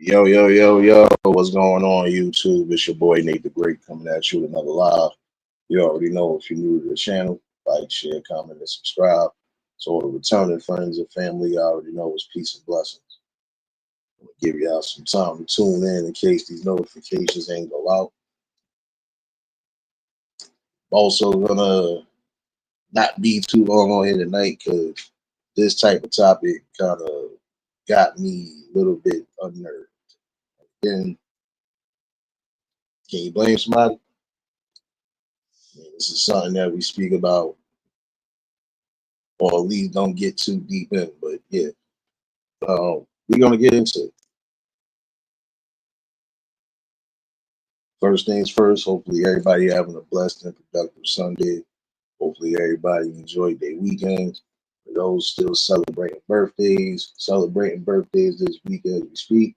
Yo, yo, yo, yo, what's going on, YouTube? It's your boy Nate the Great coming at you with another live. You already know if you're new to the channel, like, share, comment, and subscribe. So, all the returning friends and family, you already know it's peace and blessings. I'm gonna give y'all some time to tune in case these notifications ain't go out. Also, gonna not be too long on here tonight because this type of topic kind of got me a little bit unnerved. And can you blame somebody? This is something that we speak about, or at least don't get too deep in. But yeah, we're gonna get into it. First things first. Hopefully, everybody having a blessed and productive Sunday. Hopefully, everybody enjoyed their weekends. For those still celebrating birthdays this weekend as we speak,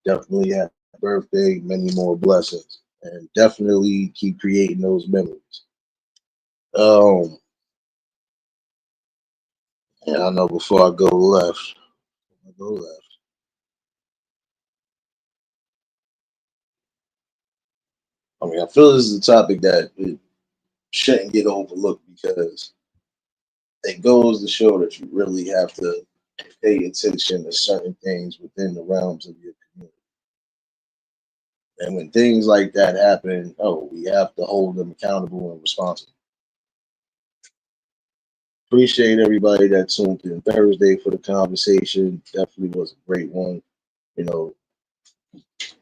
definitely happy birthday, many more blessings, and definitely keep creating those memories. Um, and I know before I go left. I mean, I feel this is a topic that it shouldn't get overlooked because it goes to show that you really have to pay attention to certain things within the realms of your community. And when things like that happen, oh, we have to hold them accountable and responsible. Appreciate everybody that tuned in Thursday for the conversation. Definitely was a great one. You know,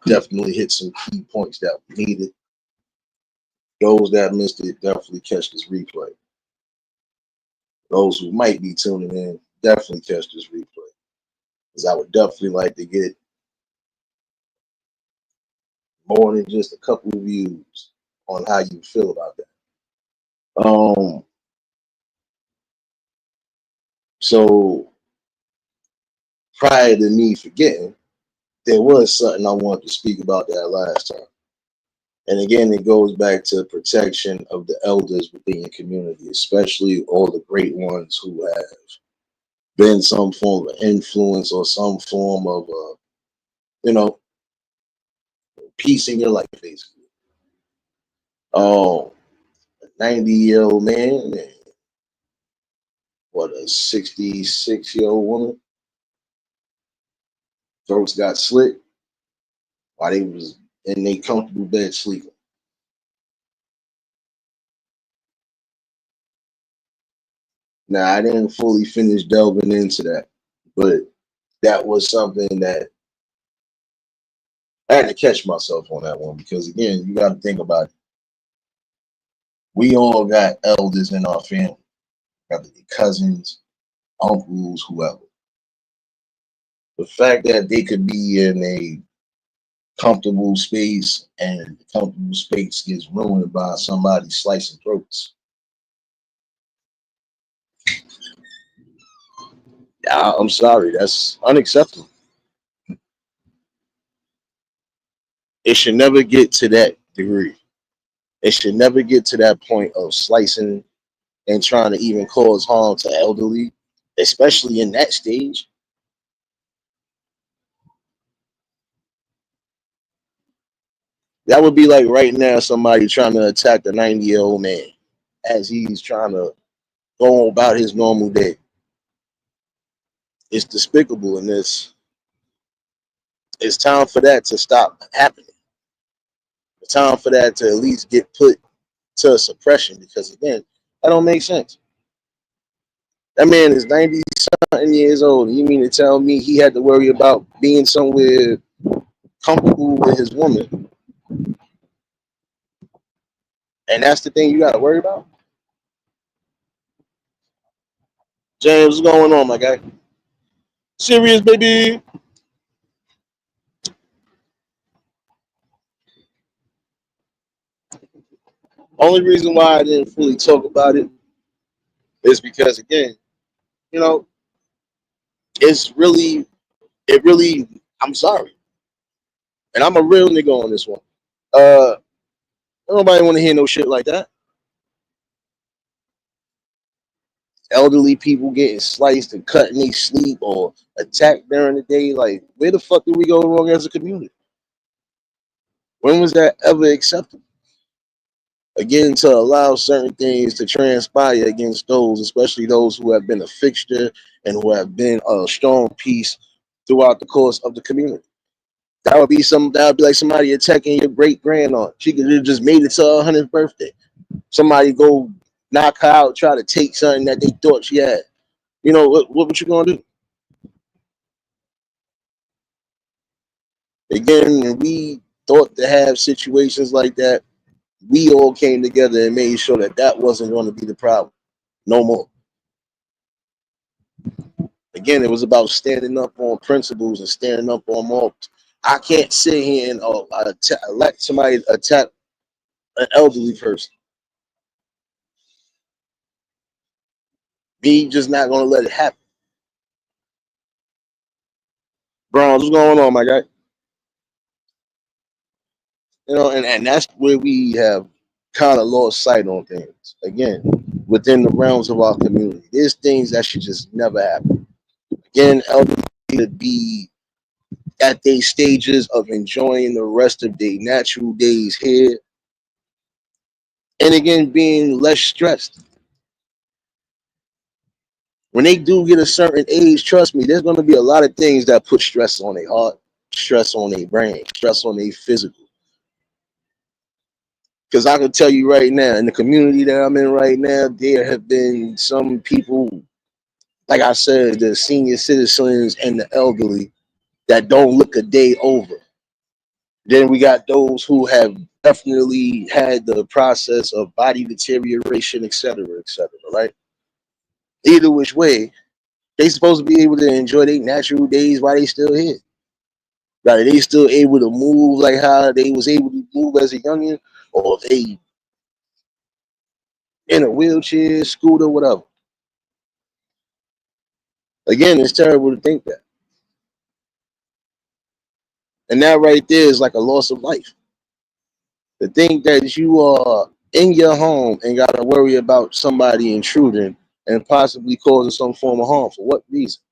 definitely hit some key points that we needed. Those that missed it, definitely catch this replay. Those who might be tuning in, definitely catch this replay. Because I would definitely like to get more than just a couple of views on how you feel about that. Um, so prior to me forgetting, there was something I wanted to speak about that last time. And again, it goes back to protection of the elders within your community, especially all the great ones who have been some form of influence or some form of, you know, peace in your life, basically. Oh, 90-year-old man and what, a 66-year-old woman. Throats got slit while they was in a comfortable bed sleeping. Now I didn't fully finish delving into that, but that was something that I had to catch myself on that one because again, you got to think about it. We all got elders in our family, whether they cousins, uncles, whoever. The fact that they could be in a comfortable space and the comfortable space gets ruined by somebody slicing throats. I'm sorry, that's unacceptable. It should never get to that degree. It should never get to that point of slicing and trying to even cause harm to elderly, especially in that stage. That would be like right now somebody trying to attack the 90-year-old man as he's trying to go about his normal day. It's despicable, and it's time for that to stop happening. It's time for that to at least get put to suppression because again, that don't make sense. That man is 90 something years old. You mean to tell me he had to worry about being somewhere comfortable with his woman, and that's the thing you got to worry about? James, what's going on, my guy? Serious, baby. Only reason why I didn't fully talk about it is because again, you know, it's really, it really. I'm sorry, and I'm a real nigga on this one. Uh, Nobody want to hear no shit like that. elderly people getting sliced and cut in their sleep or attacked during the day. Like, where the fuck did we go wrong as a community? When was that ever acceptable? Again, to allow certain things to transpire against those, especially those who have been a fixture and who have been a strong piece throughout the course of the community. That would be like somebody attacking your great grandaunt. She could have just made it to her 100th birthday. Somebody go knock her out, try to take something that they thought she had. You know what you gonna do? Again, we thought to have situations like that. We all came together and made sure that that wasn't going to be the problem no more. Again, it was about standing up on principles and standing up on morals. I can't sit here and let somebody attack an elderly person. Me just not going to let it happen. Bronze, what's going on, my guy? You know, and that's where we have kind of lost sight on things. Again, within the realms of our community, there's things that should just never happen. Again, elderly to be at their stages of enjoying the rest of their natural days here, and again being less stressed. When they do get a certain age, trust me, there's going to be a lot of things that put stress on their heart, stress on their brain, stress on their physical. Because I can tell you right now, in the community that I'm in right now, there have been some people, like I said, the senior citizens and the elderly, that don't look a day over. Then we got those who have definitely had the process of body deterioration, et cetera, right? Either which way, they supposed to be able to enjoy their natural days while they still here. Right? They still able to move like how they was able to move as a youngin, or if they in a wheelchair, scooter, whatever. Again, it's terrible to think that. And that right there is like a loss of life. To think that you are in your home and got to worry about somebody intruding and possibly causing some form of harm. For what reason?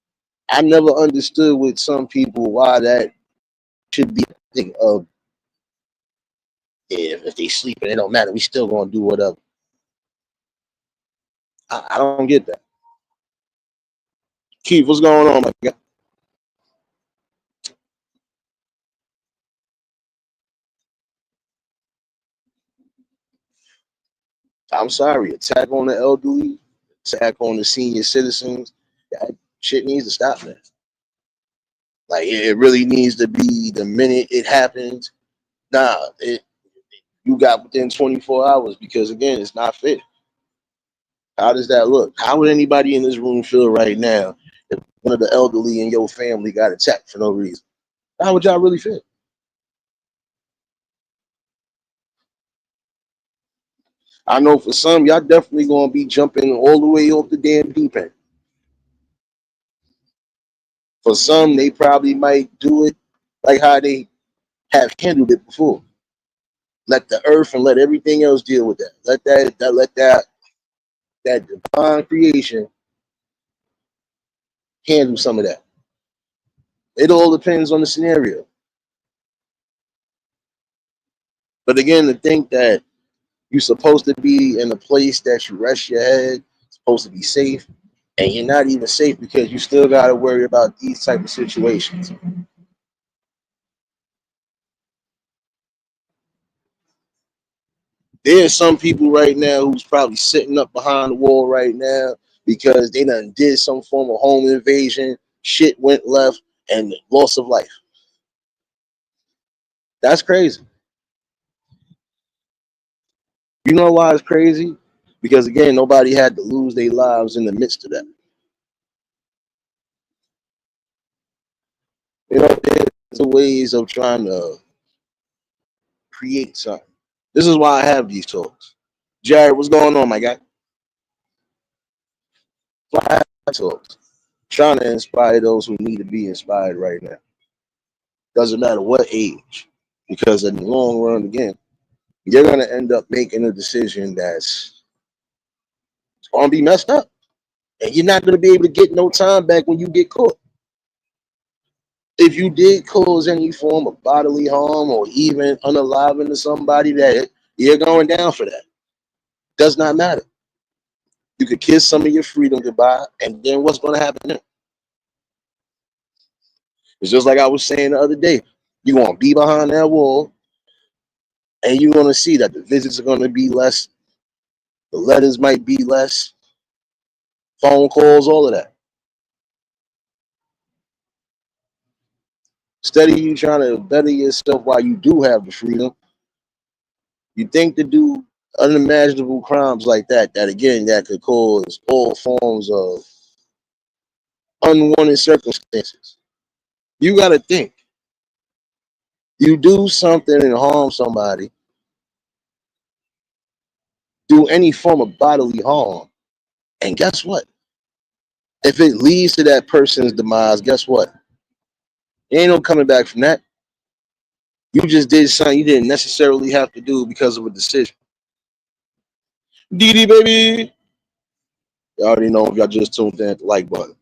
I never understood with some people why that should be a thing of, if they sleep and it don't matter, we still gonna do whatever. I don't get that. Keith, what's going on, my guy? I'm sorry. Attack on the elderly, attack on the senior citizens. That shit needs to stop, man. Like it really needs to be the minute it happens. Nah, you got within 24 hours, because again, it's not fair. How does that look? How would anybody in this room feel right now if one of the elderly in your family got attacked for no reason? How would y'all really feel? I know for some, y'all definitely gonna be jumping all the way off the damn deep end. For some, they probably might do it like how they have handled it before. Let the earth and let everything else deal with that. Let that divine creation handle some of that. It all depends on the scenario. But again, to think that you're supposed to be in a place that you rest your head, supposed to be safe, and you're not even safe because you still got to worry about these type of situations. There's some people right now who's probably sitting up behind the wall right now because they done did some form of home invasion, shit went left, and loss of life. That's crazy. You know why it's crazy? Because again, nobody had to lose their lives in the midst of that. You know, there's ways of trying to create something. This is why I have these talks. Jared, what's going on, my guy? Why I have talks. Trying to inspire those who need to be inspired right now. Doesn't matter what age. Because in the long run, again, you're gonna end up making a decision that's gonna be messed up. And you're not going to be able to get no time back when you get caught. If you did cause any form of bodily harm or even unaliving to somebody, that you're going down for that. Does not matter. You could kiss some of your freedom goodbye, and then what's going to happen then? It's just like I was saying the other day. You're going to be behind that wall, and you're going to see that the visits are going to be less, the letters might be less, phone calls, all of that. Instead of you trying to better yourself while you do have the freedom, you think to do unimaginable crimes like that, that again, that could cause all forms of unwanted circumstances. You got to think. You do something and harm somebody, do any form of bodily harm, and guess what? If it leads to that person's demise, guess what? There ain't no coming back from that. You just did something you didn't necessarily have to do because of a decision. DD baby. You already know if y'all just tuned in at the like button.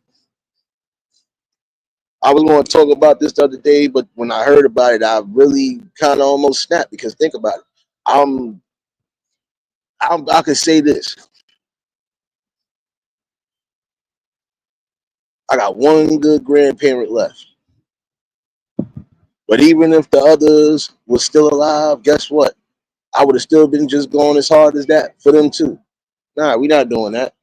I was going to talk about this the other day, but when I heard about it, I really kind of almost snapped because think about it. I could say this. I got one good grandparent left. But even if the others were still alive, guess what? I would have still been just going as hard as that for them too. Nah, we're not doing that.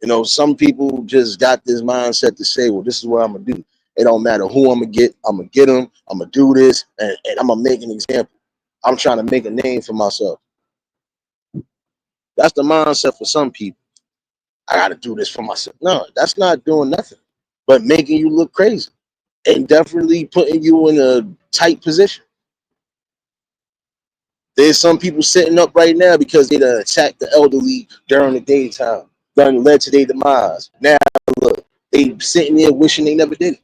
You know, some people just got this mindset to say, well, this is what I'm going to do. It don't matter who I'm going to get. I'm going to get them. I'm going to do this. And I'm going to make an example. I'm trying to make a name for myself. That's the mindset for some people. I got to do this for myself. No, that's not doing nothing but making you look crazy and definitely putting you in a tight position. There's some people sitting up right now because they done attacked the elderly during the daytime, done led to their demise. Now, look, they sitting there wishing they never did it.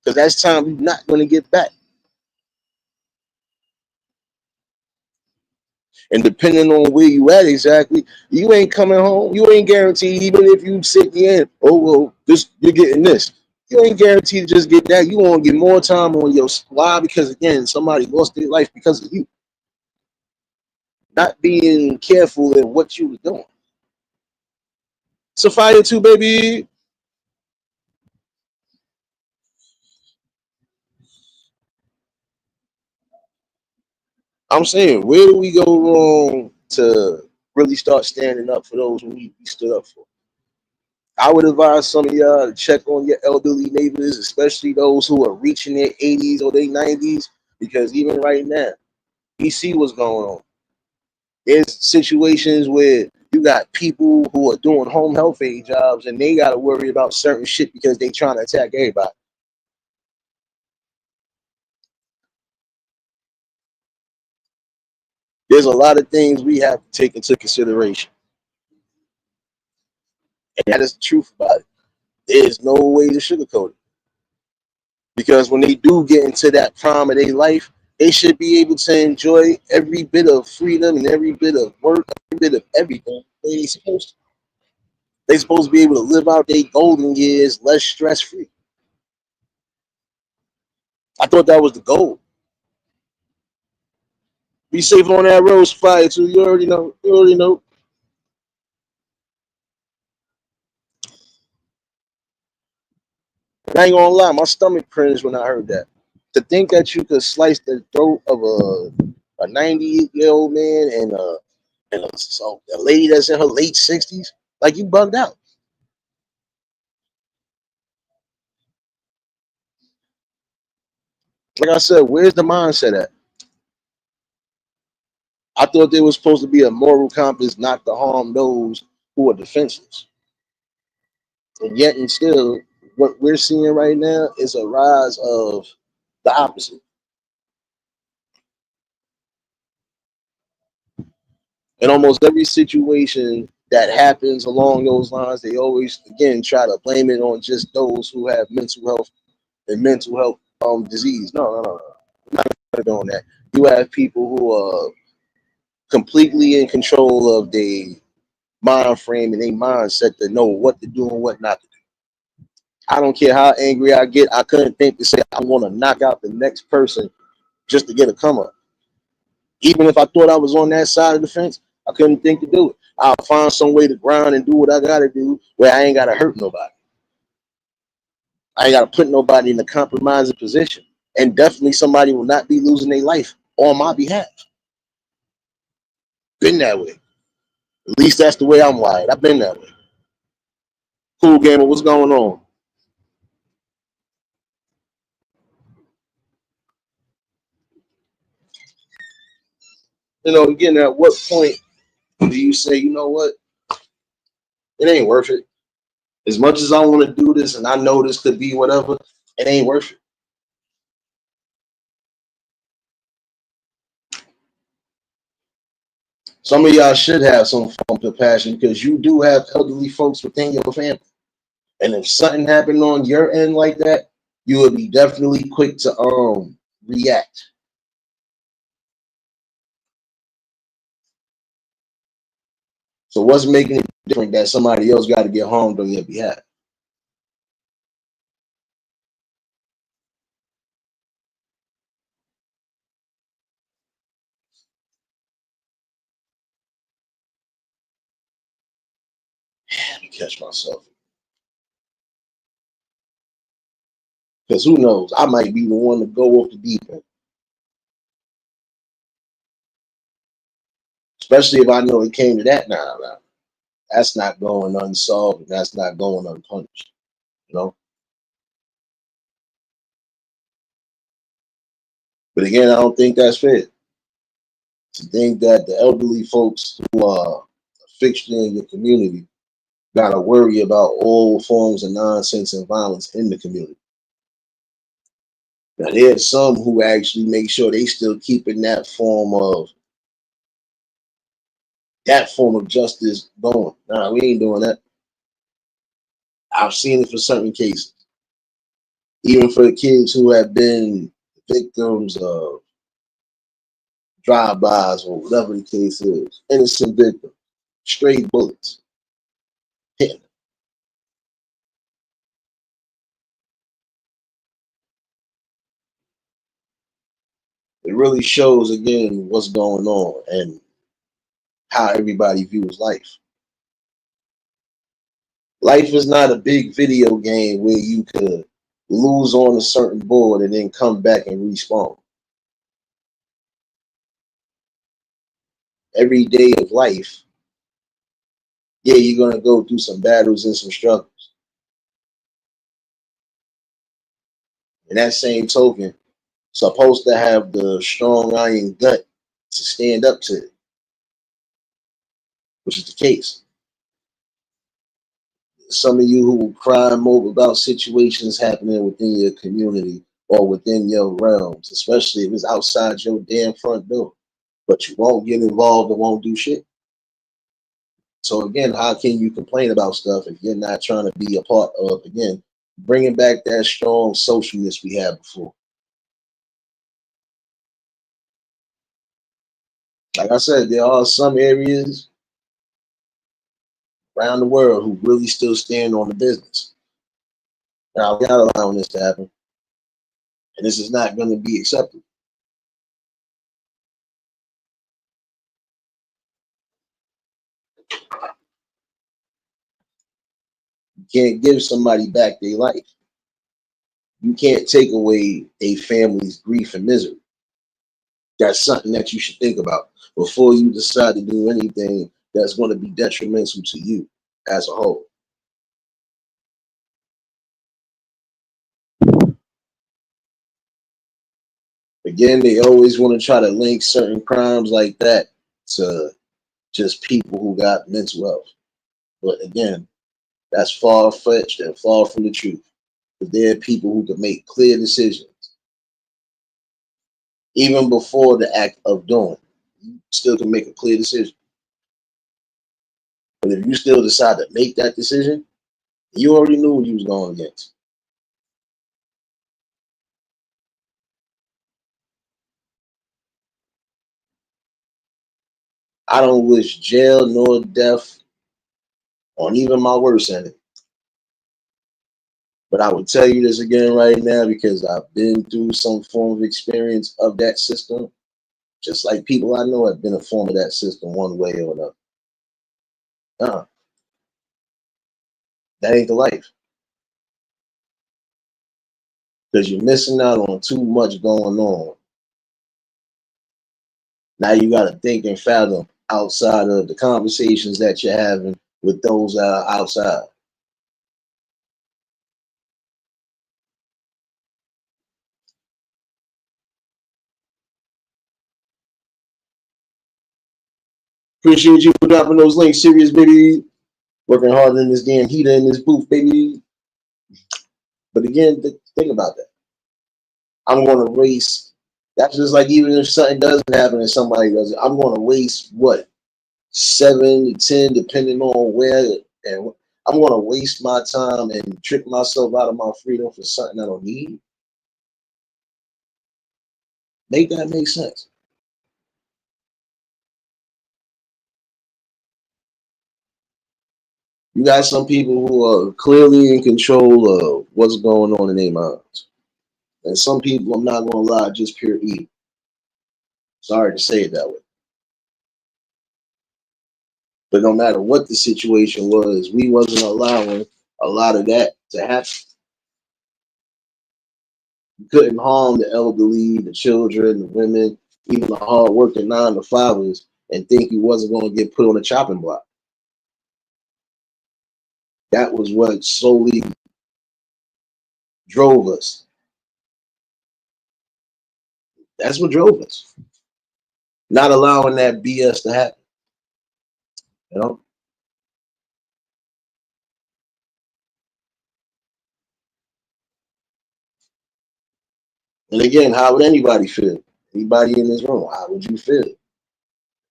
Because that's time you're not going to get back. And depending on where you at exactly, you ain't coming home. You ain't guaranteed, even if you sit there, oh, well, this you're getting this. You ain't guaranteed to just get that. You want to get more time on your why? Because again, somebody lost their life because of you. Not being careful in what you were doing. Sophia too, baby. I'm saying, where do we go wrong to really start standing up for those who need to be stood up for? I would advise some of y'all to check on your elderly neighbors, especially those who are reaching their 80s or their 90s, because even right now, we see what's going on. There's situations where you got people who are doing home health aid jobs and they got to worry about certain shit because they trying to attack everybody. There's a lot of things we have to take into consideration. And that is the truth about it. There's no way to sugarcoat it. Because when they do get into that prime of their life, they should be able to enjoy every bit of freedom and every bit of work, every bit of everything they're supposed to. They're supposed to be able to live out their golden years less stress free. I thought that was the goal. Be safe on that road, fire too. You already know. You already know. And I ain't gonna lie, my stomach cringed when I heard that. To think that you could slice the throat of a 98-year-old man and a lady that's in her late 60s, like you bugged out. Like I said, where's the mindset at? I thought there was supposed to be a moral compass not to harm those who are defenseless. And yet and still, what we're seeing right now is a rise of the opposite. In almost every situation that happens along those lines, they always again try to blame it on just those who have mental health and mental health disease. No, no, no, no. I'm not doing that. You have people who are completely in control of their mind frame and their mindset to know what to do and what not to do. I don't care how angry I get. I couldn't think to say I want to knock out the next person just to get a come up. Even if I thought I was on that side of the fence, I couldn't think to do it. I'll find some way to grind and do what I gotta do where I ain't gotta hurt nobody. I ain't gotta put nobody in a compromising position. And definitely somebody will not be losing their life on my behalf. Been that way. At least that's the way I'm wired. I've been that way. Cool gamer, what's going on? Again, at what point do you say, you know what? It ain't worth it. As much as I want to do this and I know this could be whatever, it ain't worth it. Some of y'all should have some form of compassion because you do have elderly folks within your family. And if something happened on your end like that, you would be definitely quick to react. So what's making it different that somebody else got to get harmed on your behalf? Let me catch myself. Because who knows? I might be the one to go off the deep end. Especially if I know it came to that now. That's not going unsolved and that's not going unpunished. You know? But again, I don't think that's fair. To think that the elderly folks who are a fixture in your community gotta worry about all forms of nonsense and violence in the community. Now there's some who actually make sure they still keeping that form of justice going. Nah, we ain't doing that. I've seen it for certain cases. Even for the kids who have been victims of drive-bys or whatever the case is. Innocent victims. Straight bullets. Hitting them. It really shows again what's going on and how everybody views life. Life is not a big video game where you could lose on a certain board and then come back and respawn. Every day of life, yeah, you're gonna go through some battles and some struggles. And that same token, supposed to have the strong iron gut to stand up to it, which is the case. Some of you who will cry and mope about situations happening within your community or within your realms, especially if it's outside your damn front door, but you won't get involved and won't do shit. So again, how can you complain about stuff if you're not trying to be a part of, again, bringing back that strong socialness we had before? Like I said, there are some areas around the world who really still stand on the business. Now, we're not allowing this to happen, and this is not going to be accepted. You can't give somebody back their life. You can't take away a family's grief and misery. That's something that you should think about before you decide to do anything that's going to be detrimental to you as a whole. Again, they always want to try to link certain crimes like that to just people who got mental health. But again, that's far fetched and far from the truth. But there are people who can make clear decisions even before the act of doing. You still can make a clear decision. But if you still decide to make that decision, you already knew what you was going against. I don't wish jail nor death on even my worst enemy. But I will tell you this again right now because I've been through some form of experience of that system, just like people I know have been a form of that system one way or another. Nah, that ain't the life because you're missing out on too much going on. Now you got to think and fathom outside of the conversations that you're having with those that are outside. Appreciate you for dropping those links. Serious, baby. Working harder than this damn heater in this booth, baby. But again, think about that. I'm going to waste. That's just like even if something doesn't happen and somebody does it, I'm going to waste what 7 to 10, depending on where, and I'm going to waste my time and trick myself out of my freedom for something I don't need. Make that make sense. You got some people who are clearly in control of what's going on in their minds, and some people, I'm not going to lie, just pure evil. Sorry to say it that way. But no matter what the situation was, we wasn't allowing a lot of that to happen. You couldn't harm the elderly, the children, the women, even the hard-working 9 to 5ers, and think you wasn't going to get put on a chopping block. That was what solely drove us. That's what drove us. Not allowing that BS to happen. You know. And again, how would anybody feel? Anybody in this room, how would you feel?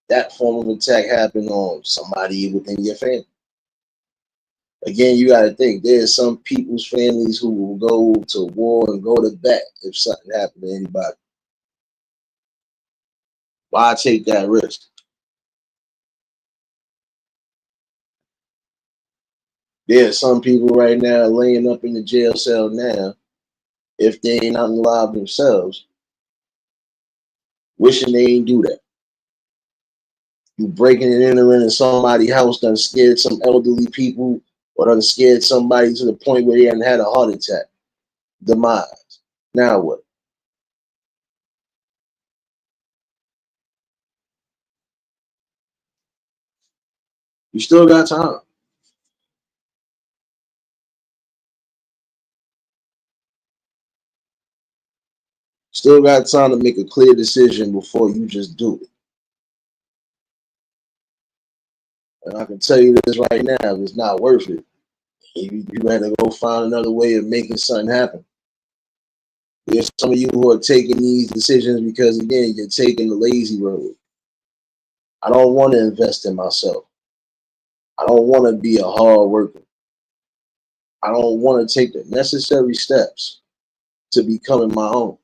That form of attack happened on somebody within your family. Again, you got to think there's some people's families who will go to war and go to bat if something happened to anybody. Why take that risk? There's some people right now laying up in the jail cell now, if they ain't out alive themselves, wishing they ain't do that. You breaking and entering in somebody's house done scared some elderly people or done scared somebody to the point where they hadn't had a heart attack. Demise. Now what? You still got time. Still got time to make a clear decision before you just do it. And I can tell you this right now, it's not worth it. You better go find another way of making something happen. There's some of you who are taking these decisions because, again, you're taking the lazy road. I don't want to invest in myself. I don't want to be a hard worker. I don't want to take the necessary steps to becoming my own.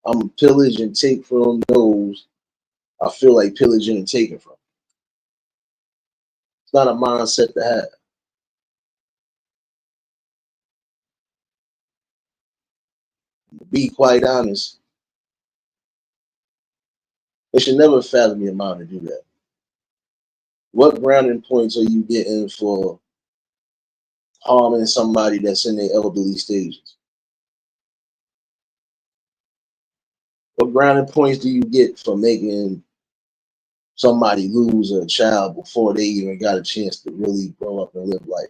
I'm pillage and take from those I feel like pillaging and taking from. It's not a mindset to have. To be quite honest, it should never fathom your mind to do that. What grounding points are you getting for harming somebody that's in their elderly stages? What grounding points do you get for making somebody lose a child before they even got a chance to really grow up and live life?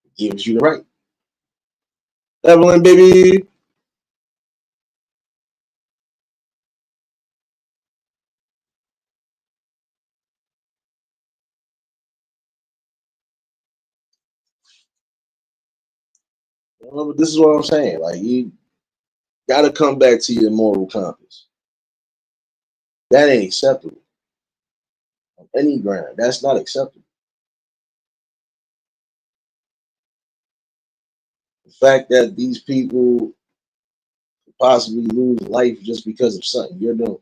It gives you the right. Evelyn, baby. You know, but this is what I'm saying. Like, you got to come back to your moral compass. That ain't acceptable on any ground. That's not acceptable. The fact that these people could possibly lose life just because of something you're doing.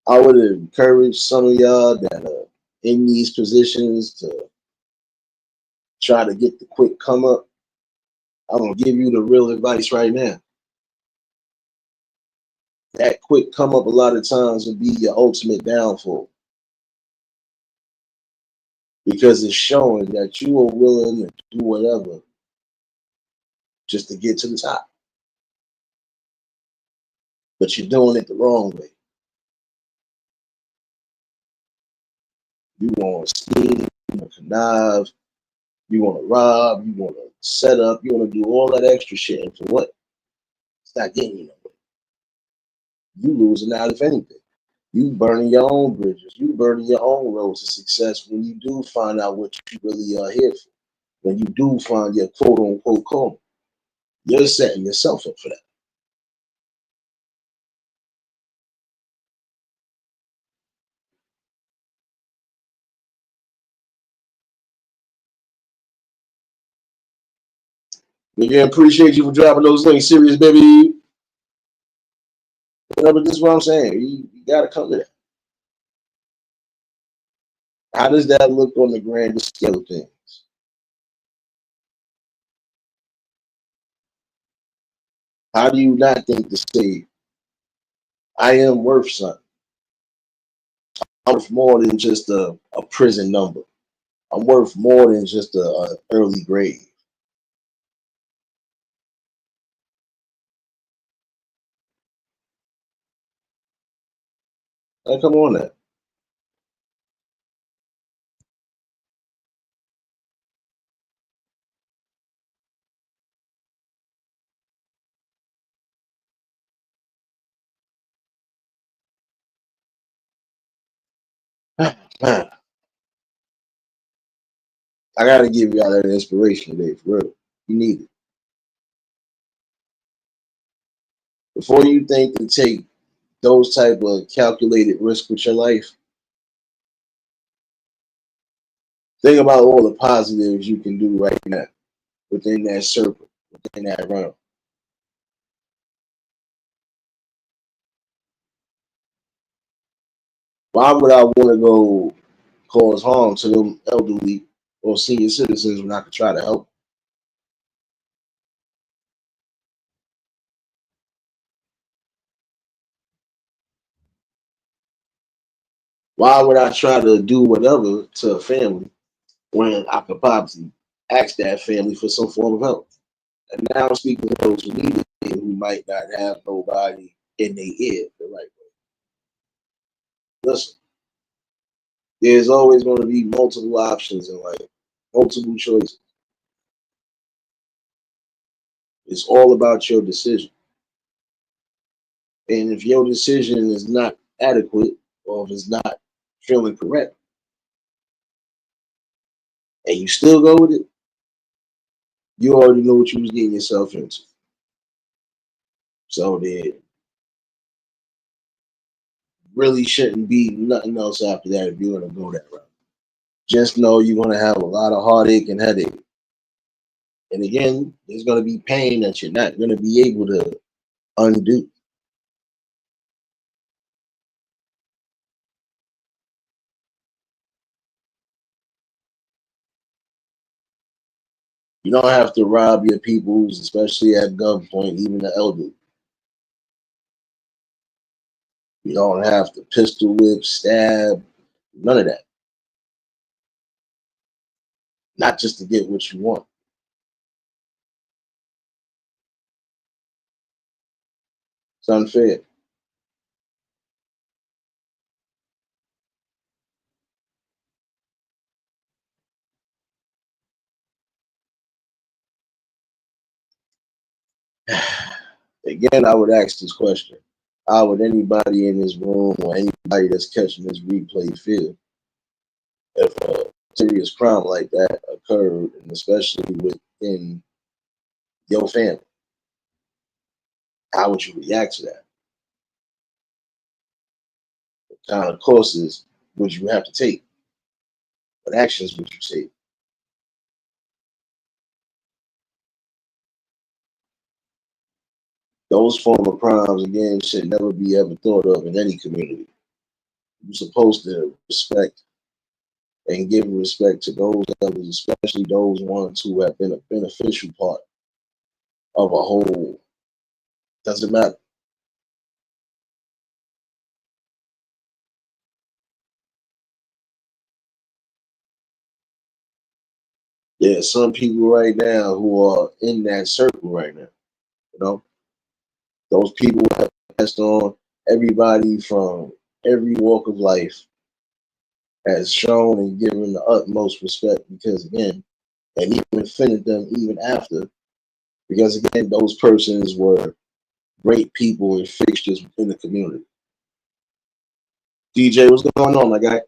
I would encourage some of y'all that are in these positions to try to get the quick come up. I'm gonna give you the real advice right now. That quick come up a lot of times will be your ultimate downfall because it's showing that you are willing to do whatever just to get to the top, but you're doing it the wrong way. You want to scheme, you want to connive, you want to rob, you want to set up, you want to do all that extra shit, and for what? It's not getting you nowhere. You losing out if anything. You burning your own bridges. You burning your own road to success when you do find out what you really are here for. When you do find your quote unquote calling, you're setting yourself up for that. Again, appreciate you for dropping those links. Serious, baby. But this is what I'm saying. You got to come to that. How does that look on the grander scale of things? How do you not think to say, I am worth something? I'm worth more than just a prison number. I'm worth more than just a early grave. Like, come on now. Man, I gotta give y'all that inspiration today, for real. You need it. Before you think to take those type of calculated risks with your life, think about all the positives you can do right now within that circle, within that realm. Why would I want to go cause harm to them elderly or senior citizens when I could try to help? Why would I try to do whatever to a family when I could possibly ask that family for some form of help? And now I'm speaking to those who need it, who might not have nobody in their ear the right way. Listen, there's always going to be multiple options in life, multiple choices. It's all about your decision. And if your decision is not adequate or if it's not feeling correct and you still go with it, you already know what you was getting yourself into. So there really shouldn't be nothing else after that if you're going to go that route. Just know you're going to have a lot of heartache and headache. And again, there's going to be pain that you're not going to be able to undo. You don't have to rob your peoples, especially at gunpoint, even the elderly. You don't have to pistol whip, stab, none of that. Not just to get what you want. It's unfair. Again, I would ask this question. How would anybody in this room or anybody that's catching this replay feel if a serious crime like that occurred, and especially within your family? How would you react to that? What kind of courses would you have to take? What actions would you take? Those form of crimes, again, should never be ever thought of in any community. You're supposed to respect and give respect to those others, especially those ones who have been a beneficial part of a whole. Doesn't matter. There's some people right now who are in that circle right now. You know, those people have passed on. Everybody from every walk of life has shown and given the utmost respect because, again, and even defended them even after, because, again, those persons were great people and fixtures within the community. DJ, what's going on, my guy?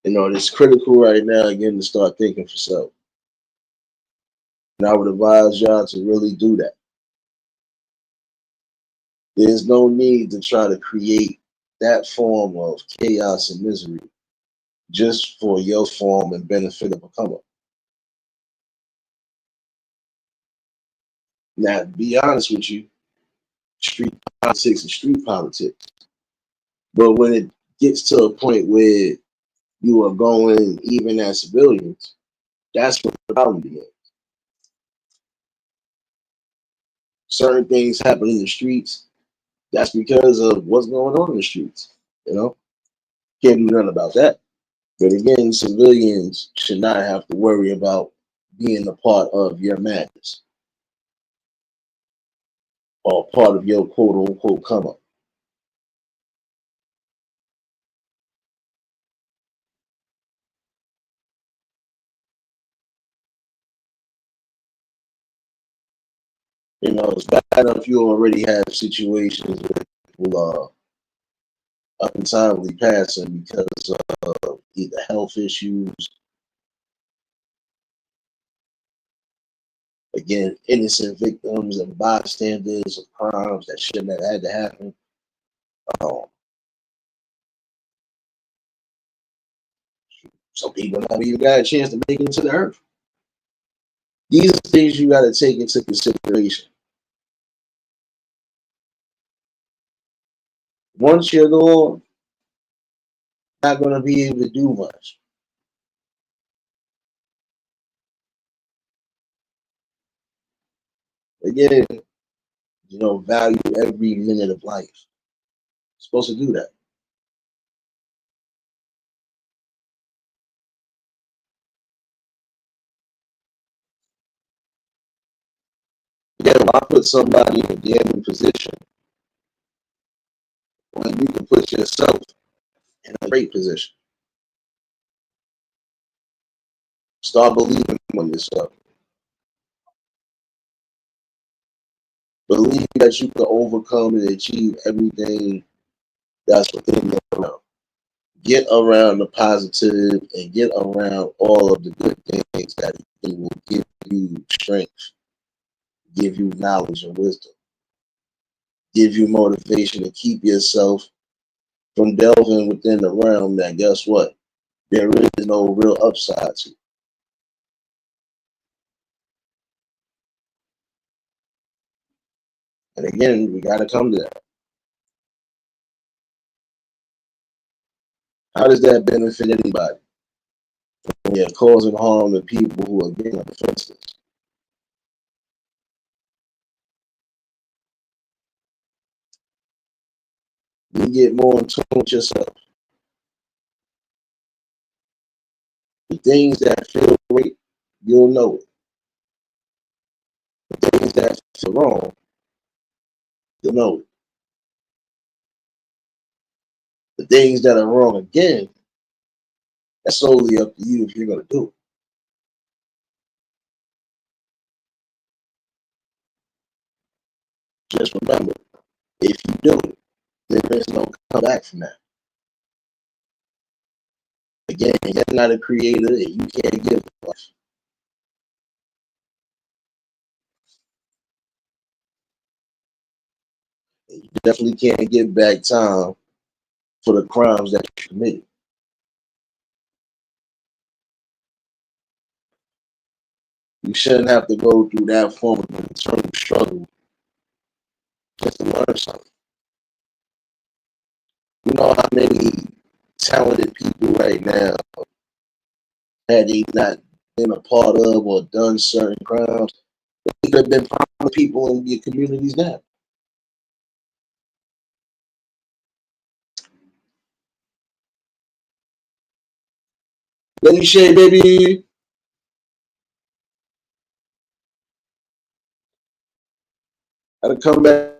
You know, it's critical right now, again, to start thinking for self. And I would advise y'all to really do that. There's no need to try to create that form of chaos and misery just for your form and benefit of a come up. Now, to be honest with you, street politics is street politics. But when it gets to a point where you are going even as civilians, that's what the problem begins. Certain things happen in the streets. That's because of what's going on in the streets. You know, can't do nothing about that. But again, civilians should not have to worry about being a part of your madness or part of your quote unquote come up. You know, it's bad enough you already have situations where people are untimely passing because of either health issues, again, innocent victims and bystanders of crimes that shouldn't have had to happen. Um, some people never even got a chance to make it into the earth. These are things you got to take into consideration. Once you're gone, not going to be able to do much. Again, you know, value every minute of life. You're supposed to do that. Again, why put somebody in a damning position when you can put yourself in a great position? Start believing in yourself. Believe that you can overcome and achieve everything that's within your realm. Get around the positive and get around all of the good things that it will give you strength, give you knowledge and wisdom, give you motivation to keep yourself from delving within the realm that, guess what, there is no real upside to. And again, we got to come to that. How does that benefit anybody when you're causing harm to people who are getting defenseless? You get more in tune with yourself. The things that feel great, you'll know it. The things that feel wrong, you'll know it. The things that are wrong, again, that's solely up to you if you're going to do it. Just remember, if you do it, there is no comeback from that. Again, you're not a creator and you can't give life. definitely can't get back time for the crimes that you committed. You shouldn't have to go through that form of internal struggle just to learn something. You know how many talented people right now, had they not been a part of or done certain crimes, they could have been prominent people in your communities now. Let me share, baby. Gotta come back.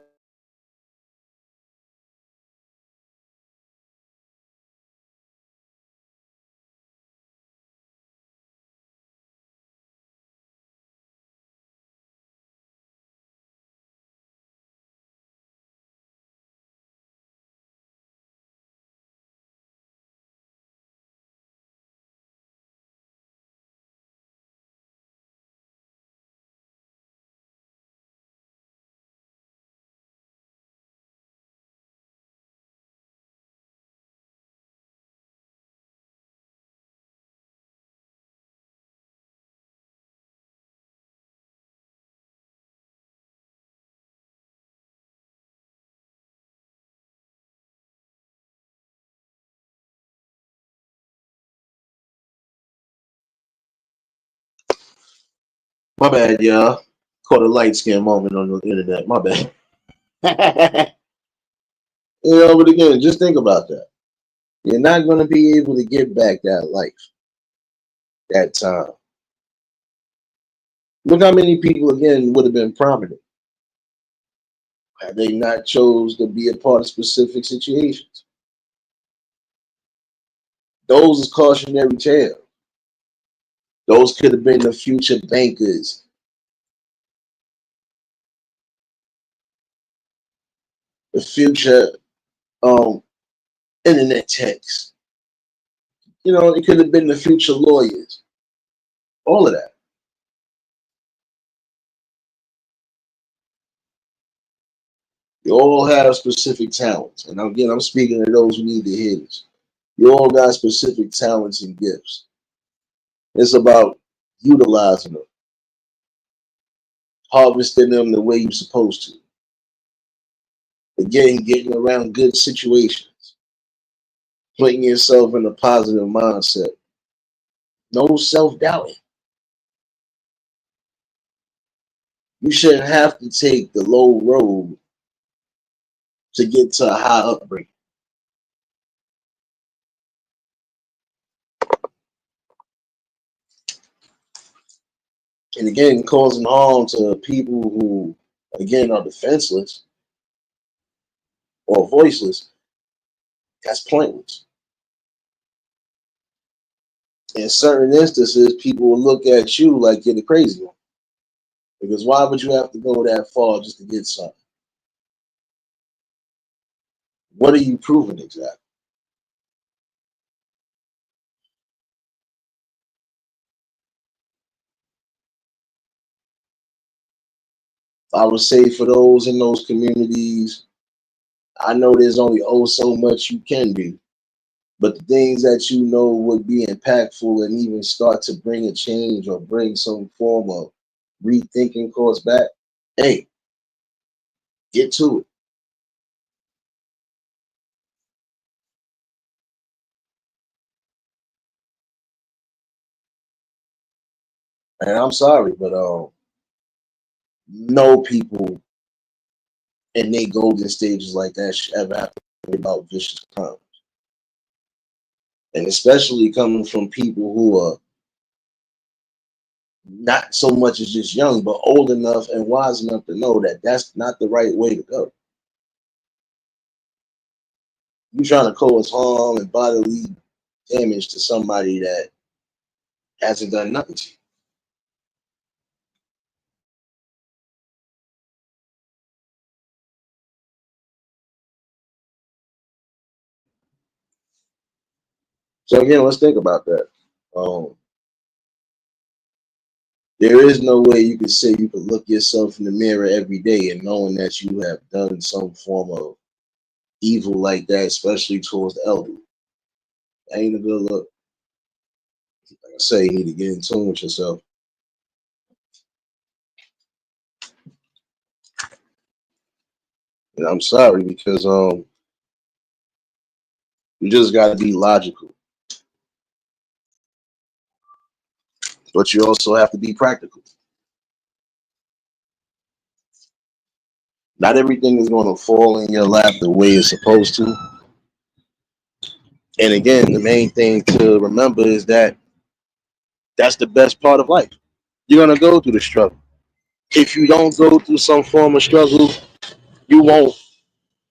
My bad, y'all. Caught a light skin moment on the internet. My bad. But again, just think about that. You're not going to be able to get back that life, that time. Look how many people, again, would have been prominent had they not chose to be a part of specific situations. Those is cautionary tales. Those could have been the future bankers, the future um, internet techs. It could have been the future lawyers. All of that. You all have specific talents. And again, I'm speaking to those who need to hear this. You all got specific talents and gifts. It's about utilizing them, harvesting them the way you're supposed to. Again, getting around good situations, putting yourself in a positive mindset. No self-doubting. You shouldn't have to take the low road to get to a high upbringing. And again, causing harm to people who, again, are defenseless or voiceless, that's pointless. In certain instances, people will look at you like you're the crazy one. Because why would you have to go that far just to get something? What are you proving exactly? I would say for those in those communities, I know there's only so much you can do, but the things that you know would be impactful and even start to bring a change or bring some form of rethinking course back, hey, get to it. And I'm sorry, but no people in their golden stages like that should ever have to worry about vicious crime. And especially coming from people who are not so much as just young, but old enough and wise enough to know that that's not the right way to go. You're trying to cause harm and bodily damage to somebody that hasn't done nothing to you. So again, let's think about that. Um, There is no way you could say you could look yourself in the mirror every day and knowing that you have done some form of evil like that, especially towards the elderly. That ain't a good look. Like I say, you need to get in tune with yourself. And I'm sorry because you just gotta be logical. But you also have to be practical. Not everything is gonna fall in your lap the way it's supposed to. And again, the main thing to remember is that that's the best part of life. You're gonna go through the struggle. If you don't go through some form of struggle, you won't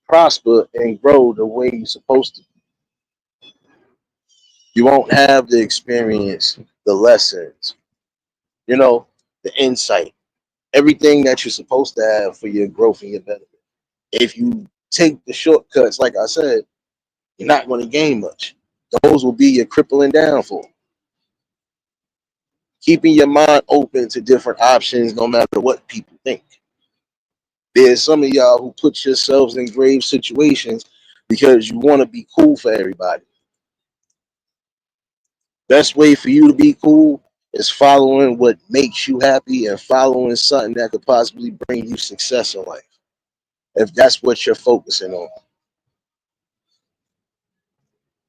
prosper and grow the way you're supposed to. You won't have the experience, the lessons, you know, the insight, everything that you're supposed to have for your growth and your benefit. If you take the shortcuts, like I said, you're not going to gain much. Those will be your crippling downfall. Keeping your mind open to different options, no matter what people think. There's some of y'all who put yourselves in grave situations because you want to be cool for everybody. Best way for you to be cool is following what makes you happy and following something that could possibly bring you success in life. If that's what you're focusing on.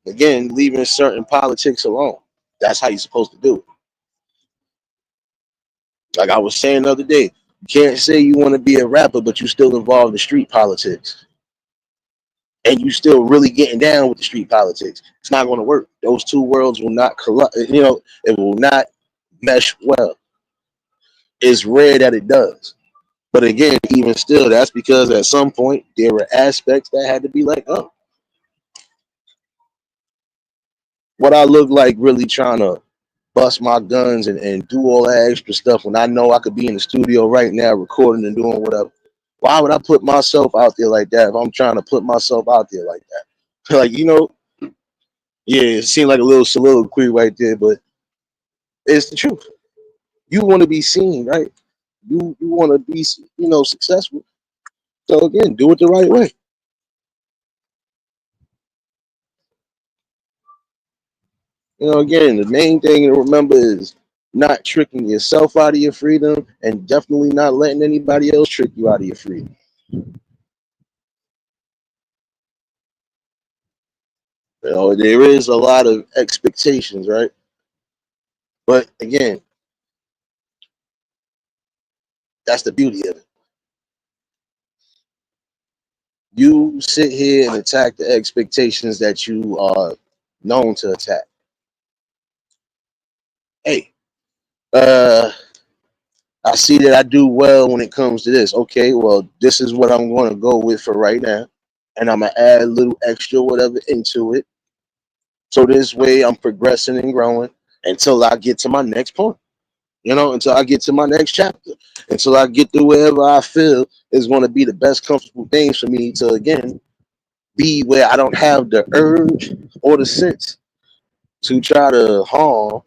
Again, leaving certain politics alone. That's how you're supposed to do it. Like I was saying the other day, you can't say you want to be a rapper, but you still involved in street politics. And you still really getting down with the street politics. It's not going to work. Those two worlds will not collide. It will not mesh well. It's rare that it does. But again, even still, that's because at some point there were aspects that had to be like, oh, what I look like really trying to bust my guns and do all that extra stuff when I know I could be in the studio right now recording and doing whatever. Why would I put myself out there like that if I'm trying to put myself out there like that? Like, yeah, it seemed like a little soliloquy right there, but it's the truth. You want to be seen, right? You want to be, successful. So again, do it the right way. Again, the main thing to remember is not tricking yourself out of your freedom and definitely not letting anybody else trick you out of your freedom. There is a lot of expectations, right? But again, that's the beauty of it. You sit here and attack the expectations that you are known to attack. Hey, uh, I see that I do well when it comes to this. Okay, well, this is what I'm going to go with for right now. And I'm going to add a little extra whatever into it. So this way I'm progressing and growing until I get to my next point. Until I get to my next chapter, until I get to wherever I feel is going to be the best comfortable things for me to, again, be where I don't have the urge or the sense to try to harm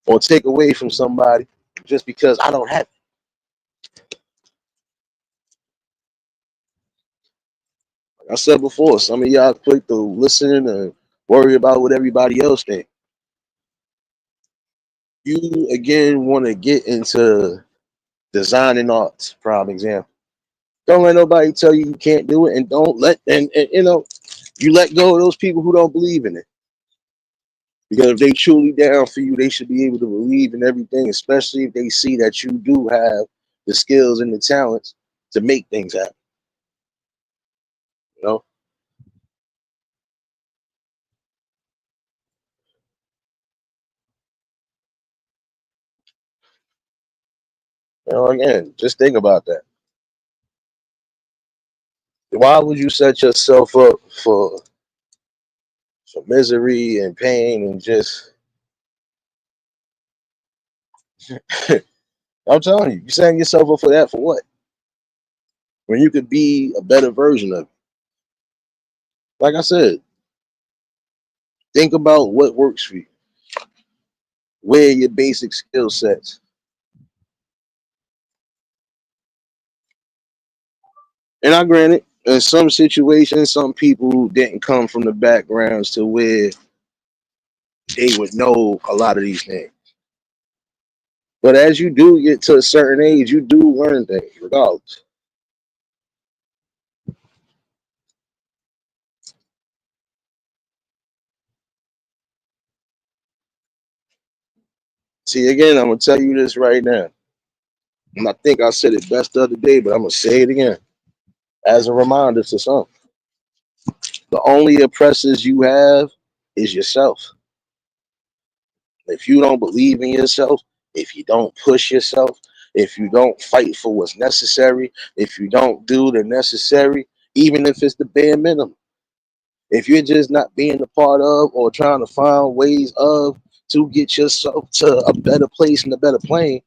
or take away from somebody just because I don't have it. Like I said before, some of y'all quick to listen and worry about what everybody else thinks. You, again, want to get into design and arts, prime example. Don't let nobody tell you you can't do it, and don't let and you let go of those people who don't believe in it. Because if they truly down for you, they should be able to believe in everything, especially if they see that you do have the skills and the talents to make things happen. You know, again, just think about that. Why would you set yourself up for misery and pain and just? I'm telling you, you're setting yourself up for that for what? When you could be a better version of it. Like I said, think about what works for you. Where are your basic skill sets? And I granted, in some situations, some people didn't come from the backgrounds to where they would know a lot of these things. But as you do get to a certain age, you do learn things, regardless. See, again, I'm gonna tell you this right now. And I think I said it best the other day, but I'm gonna say it again as a reminder to some. The only oppressors you have is yourself. If you don't believe in yourself, if you don't push yourself, if you don't fight for what's necessary, if you don't do the necessary, even if it's the bare minimum, if you're just not being a part of or trying to find ways of to get yourself to a better place and a better plane,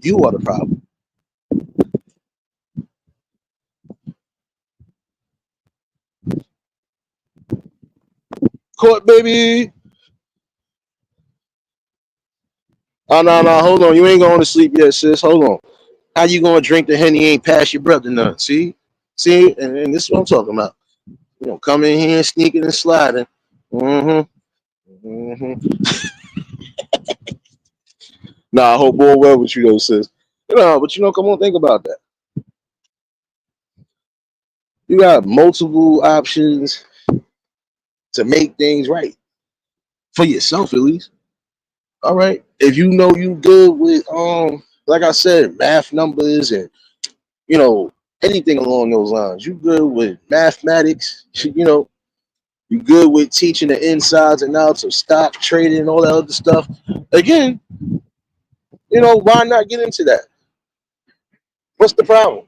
you are the problem. Court, baby. Oh, no, no, hold on. You ain't going to sleep yet, sis. Hold on. How you going to drink the Henny ain't pass your brother none? See? See? And this is what I'm talking about. You know, come in here sneaking and sliding. Mm-hmm. Mm-hmm. Nah, I hope all well with you though, sis. You know, but you know, come on, think about that. You got multiple options to make things right for yourself, at least. All right. If you know you good with like I said, math numbers and you know, anything along those lines. You good with mathematics, you know, you good with teaching the insides and outs of stock trading and all that other stuff. Again, you know, why not get into that? What's the problem?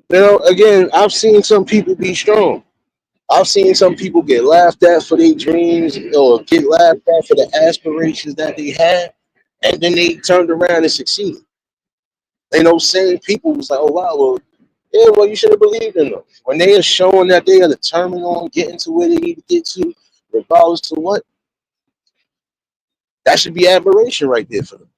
You know, again, I've seen some people be strong. I've seen some people get laughed at for their dreams or get laughed at for the aspirations that they had, and then they turned around and succeeded. And those same people was like, oh wow, well, yeah, well, you should have believed in them. When they are showing that they are determined on getting to where they need to get to, regardless to what, that should be admiration right there for them.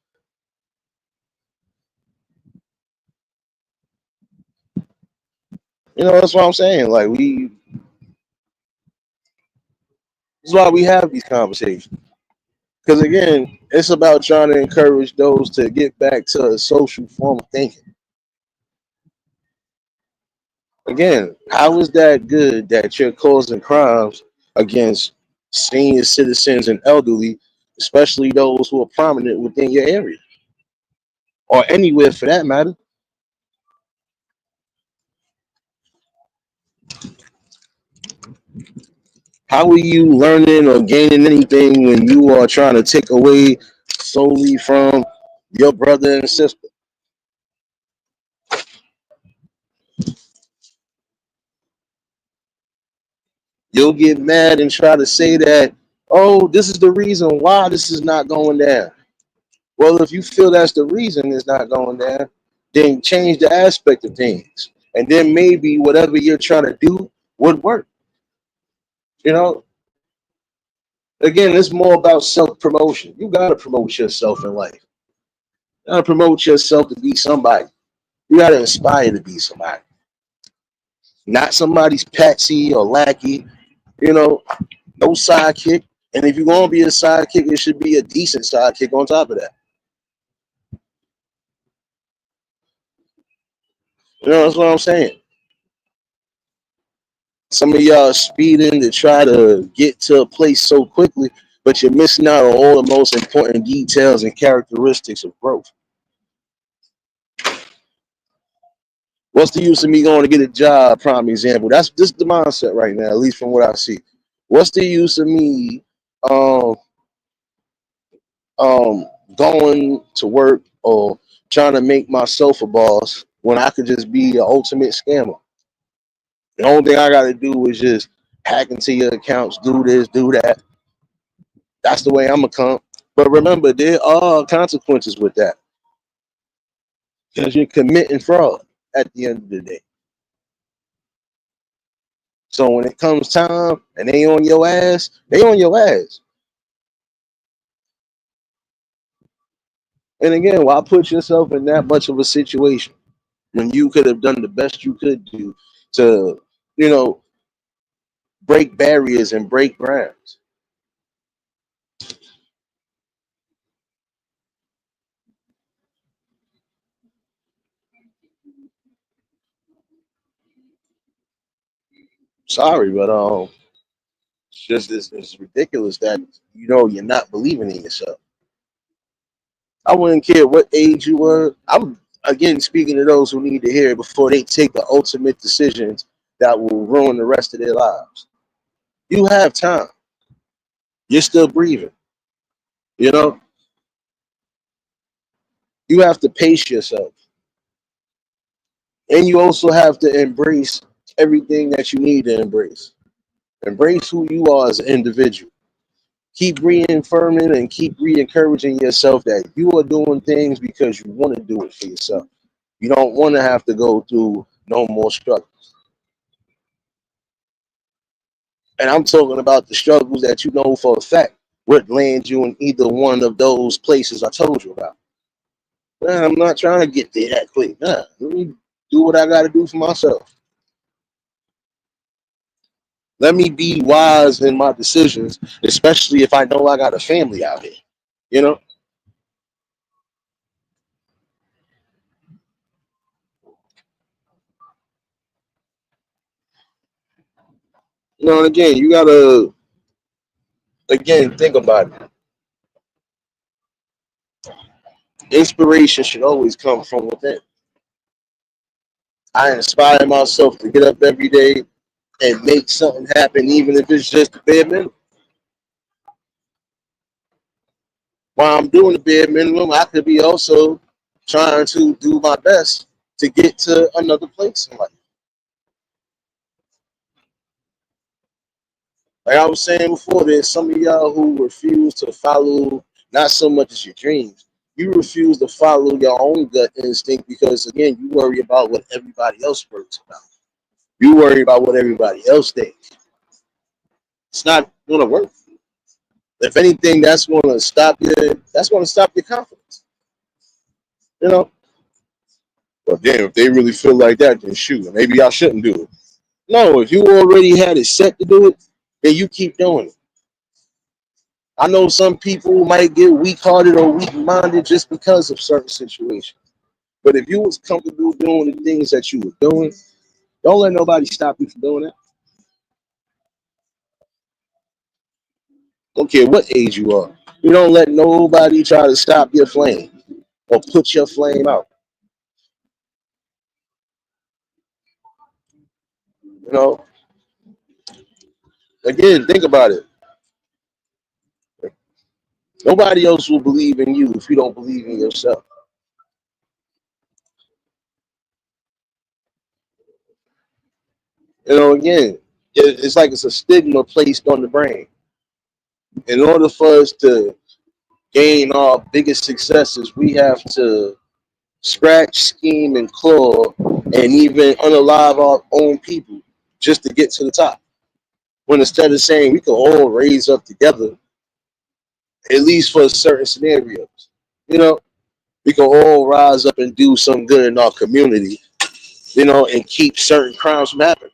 You know, that's what I'm saying. Like this is why we have these conversations. Because again, it's about trying to encourage those to get back to a social form of thinking. Again, how is that good that you're causing crimes against senior citizens and elderly, especially those who are prominent within your area or anywhere for that matter? How are you learning or gaining anything when you are trying to take away solely from your brother and sister? You'll get mad and try to say that, oh, this is the reason why this is not going down. Well, if you feel that's the reason it's not going down, then change the aspect of things. And then maybe whatever you're trying to do would work. You know, again, it's more about self promotion. You got to promote yourself in life. You got to promote yourself to be somebody. You got to inspire to be somebody, not somebody's patsy or lackey. You know, no sidekick. And if you're going to be a sidekick, it should be a decent sidekick on top of that. You know, that's what I'm saying. Some of y'all speeding to try to get to a place so quickly, but you're missing out on all the most important details and characteristics of growth. What's the use of me going to get a job? Prime example. That's just the mindset right now, at least from what I see. What's the use of me um, um, going to work or trying to make myself a boss when I could just be an ultimate scammer? The only thing I got to do is just hack into your accounts, do this, do that. That's the way I'm gonna come. But remember, there are consequences with that because you're committing fraud at the end of the day. So when it comes time and they on your ass, they on your ass. And again, why put yourself in that much of a situation when you could have done the best you could do to, you know, break barriers and break grounds? Sorry, but it's ridiculous that you're not believing in yourself. I wouldn't care what age you were. I'm again speaking to those who need to hear it before they take the ultimate decisions that will ruin the rest of their lives. You have time. You're still breathing. You know, you have to pace yourself. And you also have to embrace everything that you need to embrace. Embrace who you are as an individual. Keep reaffirming and keep re-encouraging yourself that you are doing things because you want to do it for yourself. You don't want to have to go through no more struggle. And I'm talking about the struggles that you know for a fact would land you in either one of those places I told you about. Man, I'm not trying to get there that quick. Nah, let me do what I got to do for myself. Let me be wise in my decisions, especially if I know I got a family out here. You know, and again, you gotta again think about it. Inspiration should always come from within. I inspire myself to get up every day and make something happen, even if it's just the bare minimum. While I'm doing the bare minimum, I could be also trying to do my best to get to another place in life. Like I was saying before, there's some of y'all who refuse to follow not so much as your dreams. You refuse to follow your own gut instinct because again, you worry about what everybody else worries about. You worry about what everybody else thinks. It's not gonna work. If anything, that's gonna stop your confidence. You know? But damn, if they really feel like that, then shoot, maybe I shouldn't do it. No, if you already had it set to do it, then you keep doing it. I know some people might get weak hearted or weak minded just because of certain situations. But if you was comfortable doing the things that you were doing, don't let nobody stop you from doing that. Don't care what age you are. You don't let nobody try to stop your flame or put your flame out. You know, again, think about it. Nobody else will believe in you if you don't believe in yourself. Again, it's like it's a stigma placed on the brain. In order for us to gain our biggest successes, we have to scratch, scheme, and claw, and even unalive our own people just to get to the top. When instead of saying we can all raise up together, at least for certain scenarios, you know, we can all rise up and do some good in our community, and keep certain crimes from happening.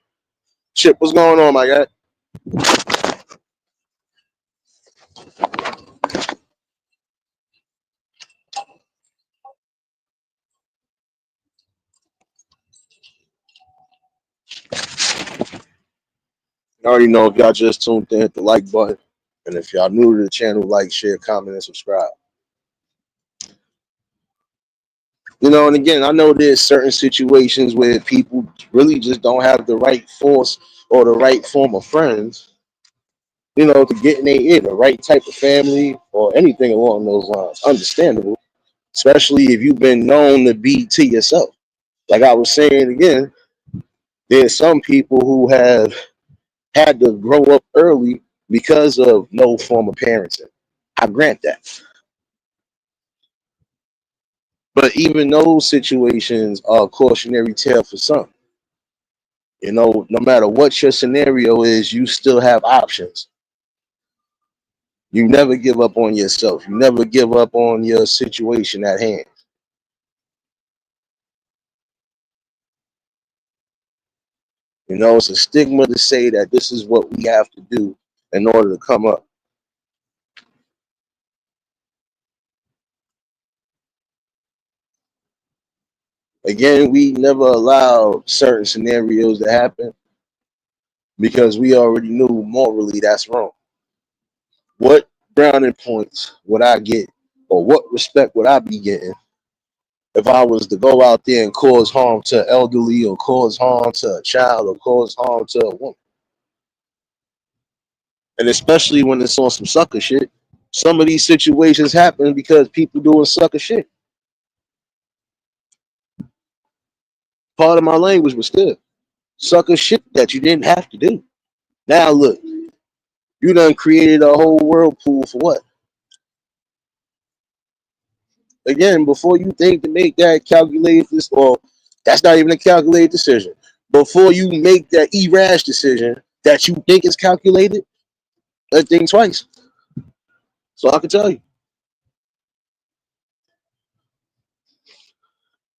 Chip, what's going on, my guy? I already know if y'all just tuned in, hit the like button. And if y'all new to the channel, like, share, comment, and subscribe. And again, I know there's certain situations where people really just don't have the right force or the right form of friends, to get in their ear, the right type of family or anything along those lines. Understandable, especially if you've been known to be to yourself. Like I was saying again, there's some people who have had to grow up early because of no form of parenting. I grant that. But even those situations are a cautionary tale for some. No matter what your scenario is, you still have options. You never give up on yourself. You never give up on your situation at hand. You know, it's a stigma to say that this is what we have to do in order to come up. Again, we never allowed certain scenarios to happen because we already knew morally that's wrong. What grounding points would I get, or what respect would I be getting if I was to go out there and cause harm to elderly, or cause harm to a child, or cause harm to a woman? And especially when it's on some sucker shit. Some of these situations happen because people doing sucker shit. Part of my language, but still, sucker shit that you didn't have to do. Now look, you done created a whole whirlpool for what? Again, before you think to make that calculated this, or that's not even a calculated decision. Before you make that irrash decision that you think is calculated, let's think twice. So I can tell you.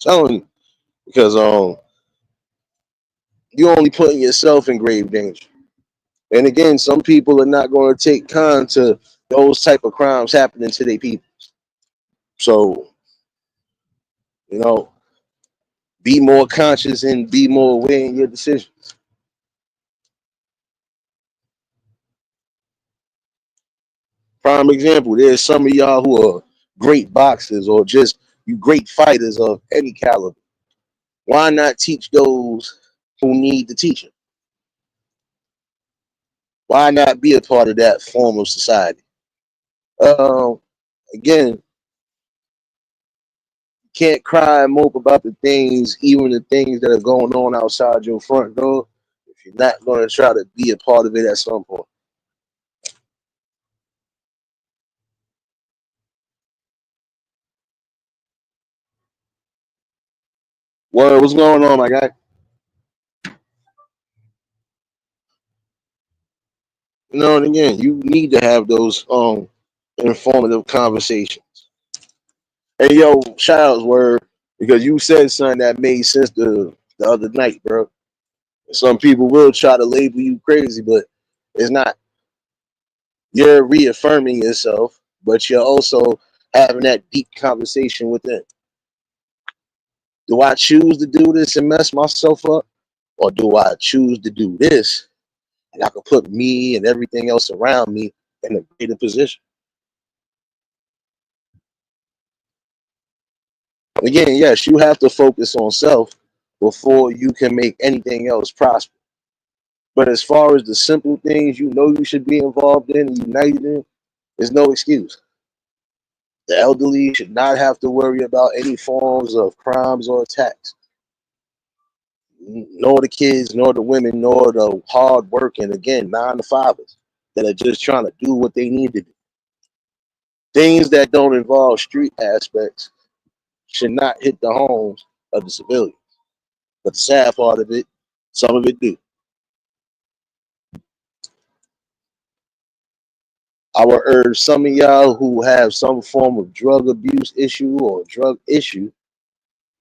Telling you. Because you're only putting yourself in grave danger. And again, some people are not going to take kind to those type of crimes happening to their people. So, you know, be more conscious and be more aware in your decisions. Prime example, there's some of y'all who are great boxers or just you great fighters of any caliber. Why not teach those who need to teach it? Why not be a part of that form of society? Uh, Again, can't cry and mope about the things, even the things that are going on outside your front door, if you're not going to try to be a part of it at some point. Well, what's going on, my guy? You know, and again, you need to have those informative conversations. Hey, yo, shout outs word, because you said something that made sense the other night, bro. Some people will try to label you crazy, but it's not. You're reaffirming yourself, but you're also having that deep conversation within. Do I choose to do this and mess myself up? Or do I choose to do this and I can put me and everything else around me in a greater position? Again, yes, you have to focus on self before you can make anything else prosper. But as far as the simple things you know you should be involved in and united in, there's no excuse. The elderly should not have to worry about any forms of crimes or attacks, nor the kids, nor the women, nor the hard working, again, 9 to 5ers that are just trying to do what they need to do. Things that don't involve street aspects should not hit the homes of the civilians. But the sad part of it, some of it do. I would urge some of y'all who have some form of drug abuse issue or drug issue,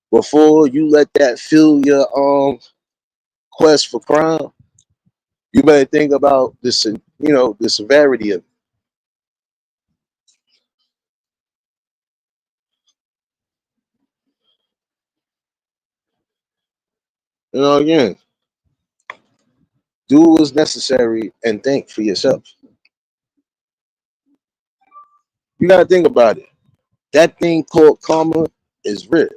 before you let that fuel your quest for crime, you better think about this, the severity of it. Again, do what's necessary and think for yourself. You gotta think about it. That thing called karma is real.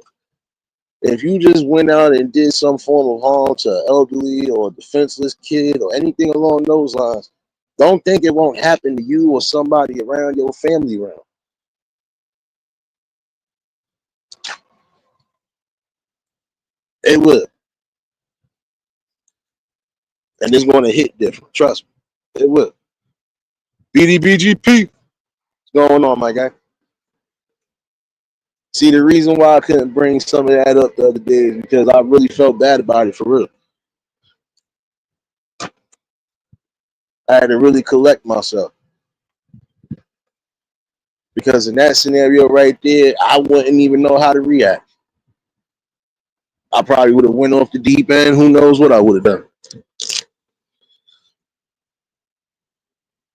If you just went out and did some form of harm to an elderly or defenseless kid or anything along those lines, don't think it won't happen to you or somebody around your family around. It will. And it's going to hit different. Trust me. It will. BDBGP. What's going on, my guy? See, the reason why I couldn't bring some of that up the other day is because I really felt bad about it for real. I had to really collect myself. Because in that scenario right there, I wouldn't even know how to react. I probably would have went off the deep end. Who knows what I would have done.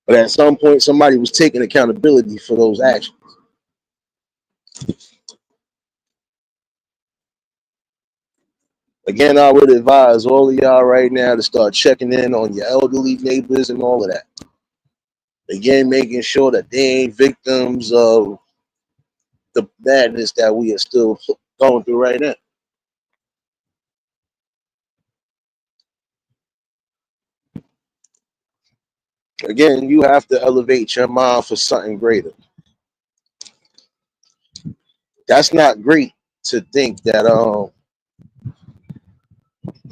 But at some point, somebody was taking accountability for those actions. Again, I would advise all of y'all right now to start checking in on your elderly neighbors and all of that. Again, making sure that they ain't victims of the madness that we are still going through right now. Again, you have to elevate your mind for something greater. That's not great to think that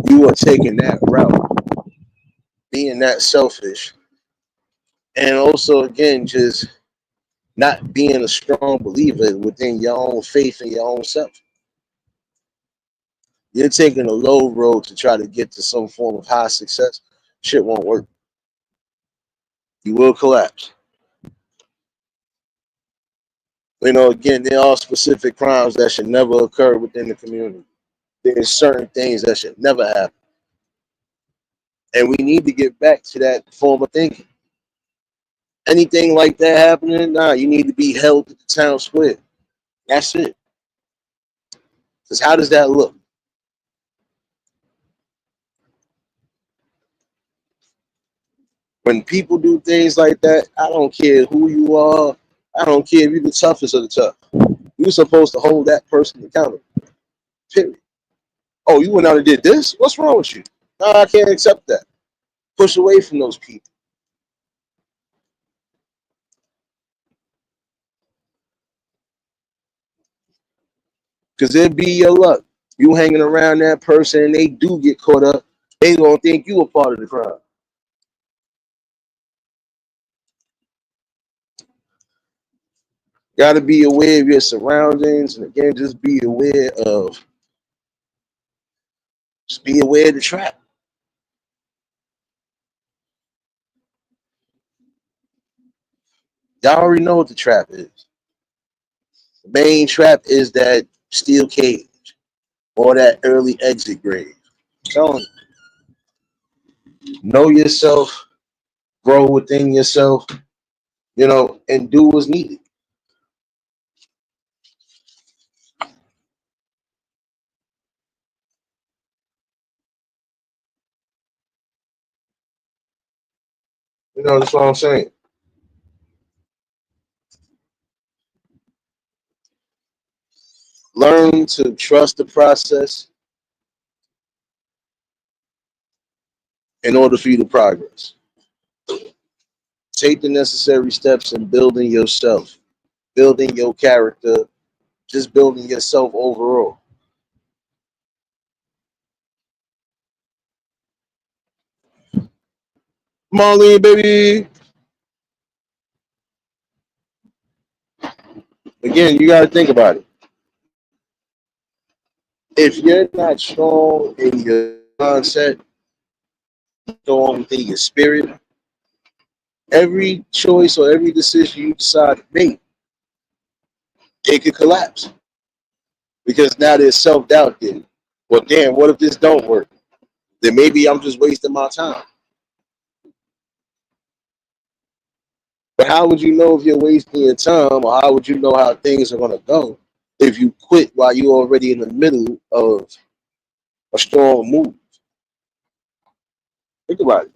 you are taking that route, being that selfish, and also again just not being a strong believer within your own faith and your own self. You're taking a low road to try to get to some form of high success. Shit won't work. You will collapse. You know, again, there are specific crimes that should never occur within the community. There's certain things that should never happen. And we need to get back to that form of thinking. Anything like that happening, nah, you need to be held at the town square. That's it. Because how does that look? When people do things like that, I don't care who you are. I don't care if you're the toughest of the tough. You're supposed to hold that person accountable. Period. Oh, you went out and did this? What's wrong with you? No, I can't accept that. Push away from those people. Because it'd be your luck. You hanging around that person and they do get caught up, they gonna think you a part of the crime. Gotta be aware of your surroundings, and again, just be aware of the trap. Y'all already know what the trap is. The main trap is that steel cage or that early exit grave. So know yourself, grow within yourself, and do what's needed. That's what I'm saying. Learn to trust the process in order for you to progress. Take the necessary steps in building yourself, building your character, just building yourself overall. Molly, baby. Again, you got to think about it. If you're not strong in your mindset, strong within your spirit, every choice or every decision you decide to make, it could collapse because now there's self doubt there. Well, damn, what if this don't work? Then maybe I'm just wasting my time. But how would you know if you're wasting your time, or how would you know how things are going to go if you quit while you're already in the middle of a strong move? Think about it.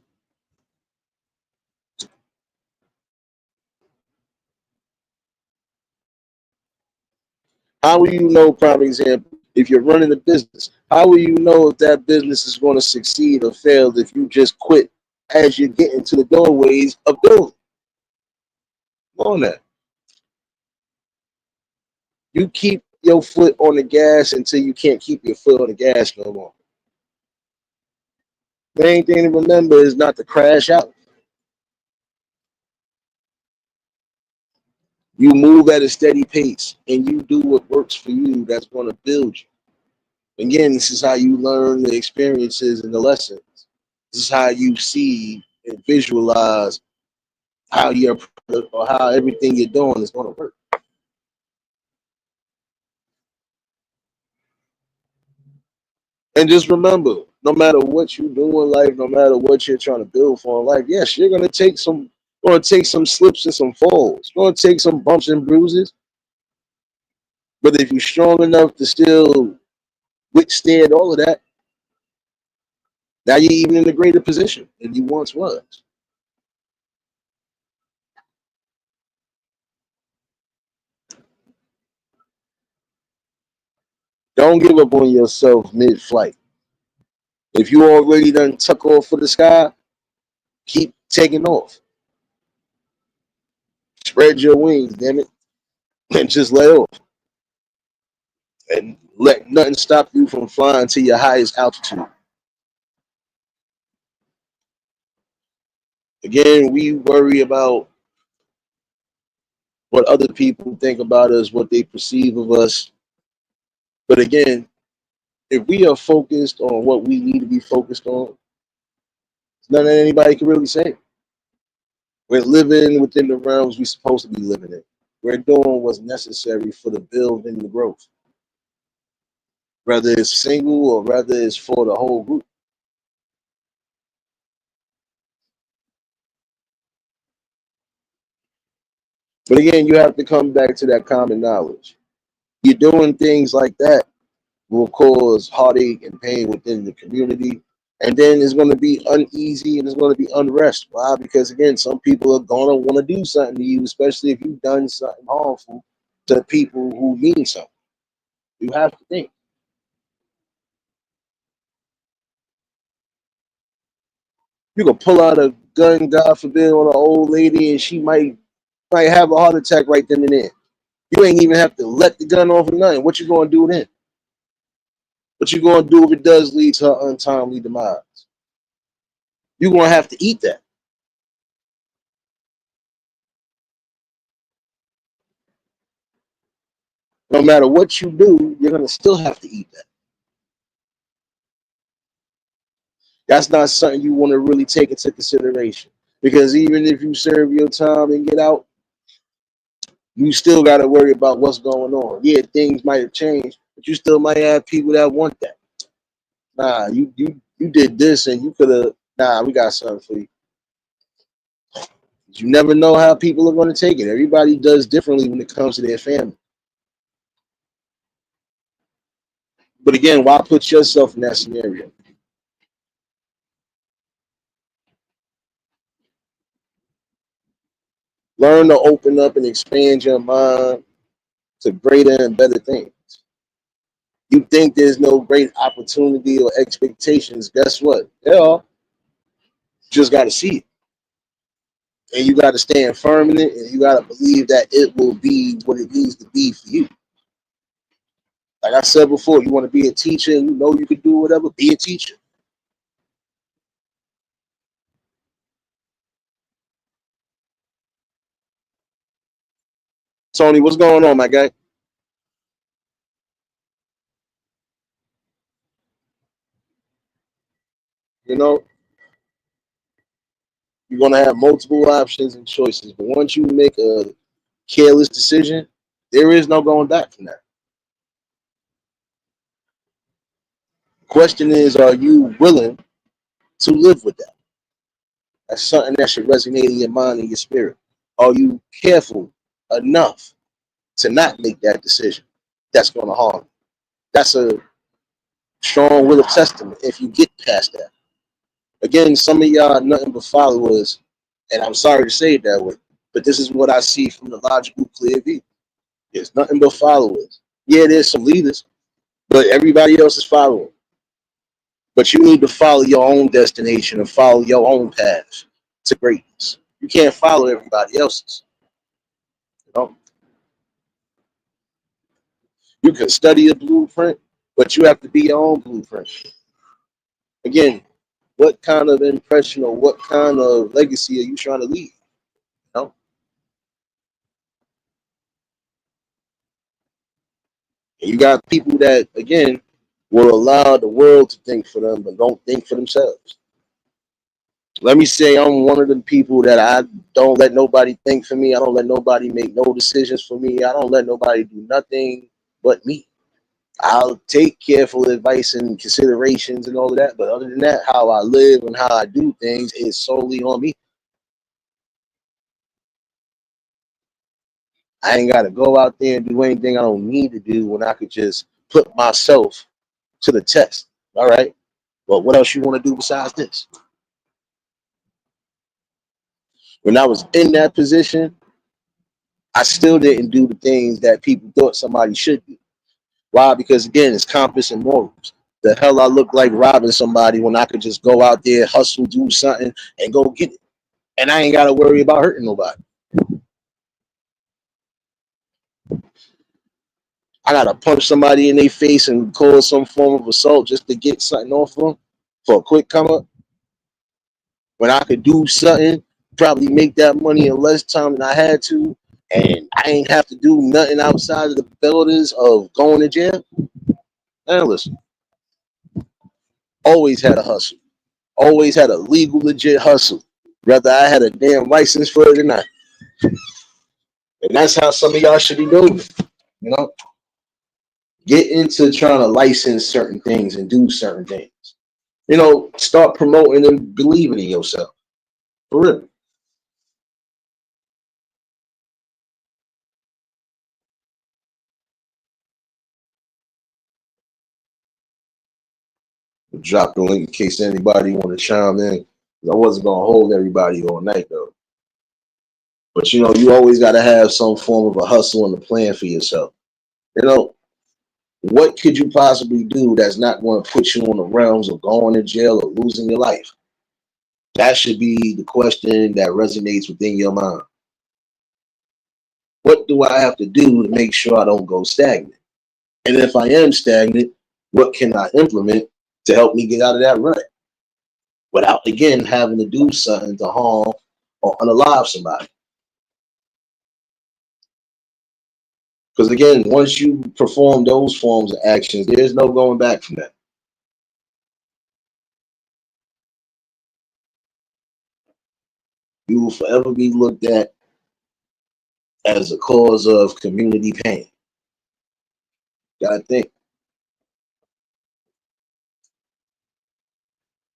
How will you know, prime example, if you're running a business? How will you know if that business is going to succeed or fail if you just quit as you're getting to the doorways of doing on that? You keep your foot on the gas until you can't keep your foot on the gas no more. Main thing to remember is not to crash out. You move at a steady pace and you do what works for you that's going to build you. Again, this is how you learn the experiences and the lessons. This is how you see and visualize how your product or how everything you're doing is going to work. And just remember, no matter what you do in life, no matter what you're trying to build for in life, yes, you're gonna take some slips and some falls. You're gonna take some bumps and bruises. But if you're strong enough to still withstand all of that, now you're even in a greater position than you once was. Don't give up on yourself mid-flight. If you already done tuck off for the sky, keep taking off. Spread your wings, damn it, and just let off. And let nothing stop you from flying to your highest altitude. Again, we worry about what other people think about us, what they perceive of us. But again, if we are focused on what we need to be focused on, none that anybody can really say. We're living within the realms we're supposed to be living in. We're doing what's necessary for the build and the growth, whether it's single or whether it's for the whole group. But again, you have to come back to that common knowledge. You're doing things like that will cause heartache and pain within the community. And then it's going to be uneasy and it's going to be unrest. Why? Because again, some people are going to want to do something to you, especially if you've done something harmful to people who mean something. You have to think. You can pull out a gun, God forbid, on an old lady, and she might have a heart attack right then and there. You ain't even have to let the gun off or nothing. What you gonna do then? What you gonna do if it does lead to her untimely demise? You're gonna have to eat that. No matter what you do, you're gonna still have to eat that. That's not something you want to really take into consideration. Because even if you serve your time and get out, you still got to worry about what's going on. Yeah, things might have changed, but you still might have people that want that. Nah, you did this and you could have. Nah, we got something for you. You never know how people are going to take it. Everybody does differently when it comes to their family. But again, why put yourself in that scenario? Learn to open up and expand your mind to greater and better things. You think there's no great opportunity or expectations, guess what? There are. You just got to see it. And you got to stand firm in it. And you got to believe that it will be what it needs to be for you. Like I said before, you want to be a teacher and you know you can do whatever, be a teacher. Tony, what's going on, my guy? You know, you're going to have multiple options and choices. But once you make a careless decision, there is no going back from that. The question is, are you willing to live with that? That's something that should resonate in your mind and your spirit. Are you careful enough to not make that decision that's going to harm you? That's a strong will of testament if you get past that. Again, some of y'all are nothing but followers, and I'm sorry to say it that way, but this is what I see from the logical, clear view. There's nothing but followers. Yeah, there's some leaders, but everybody else is following. But you need to follow your own destination and follow your own path to greatness. You can't follow everybody else's. You know, you can study a blueprint, but you have to be your own blueprint. Again, what kind of impression or what kind of legacy are you trying to leave? You know, and you got people that again will allow the world to think for them, but don't think for themselves. Let me say I'm one of the people that I don't let nobody think for me. I don't let nobody make no decisions for me. I don't let nobody do nothing but me. I'll take careful advice and considerations and all of that. But other than that, how I live and how I do things is solely on me. I ain't got to go out there and do anything I don't need to do when I could just put myself to the test. All right. Well, what else you want to do besides this? When I was in that position, I still didn't do the things that people thought somebody should do. Why? Because again, it's compass and morals. The hell I look like robbing somebody when I could just go out there, hustle, do something, and go get it. And I ain't got to worry about hurting nobody. I got to punch somebody in their face and cause some form of assault just to get something off them for a quick come up. When I could do something, probably make that money in less time than I had to, and I ain't have to do nothing outside of the buildings of going to jail. And listen, always had a hustle. Always had a legal, legit hustle. Whether I had a damn license for it or not. And that's how some of y'all should be doing it. You know, get into trying to license certain things and do certain things. You know, start promoting and believing in yourself. For real. Drop the link in case anybody want to chime in. I wasn't gonna hold everybody all night though. But you know, you always got to have some form of a hustle and a plan for yourself. You know, what could you possibly do that's not going to put you on the realms of going to jail or losing your life? That should be the question that resonates within your mind. What do I have to do to make sure I don't go stagnant? And if I am stagnant, what can I implement to help me get out of that rut without, again, having to do something to harm or unalive somebody? Because, again, once you perform those forms of actions, there's no going back from that. You will forever be looked at as a cause of community pain. Gotta think.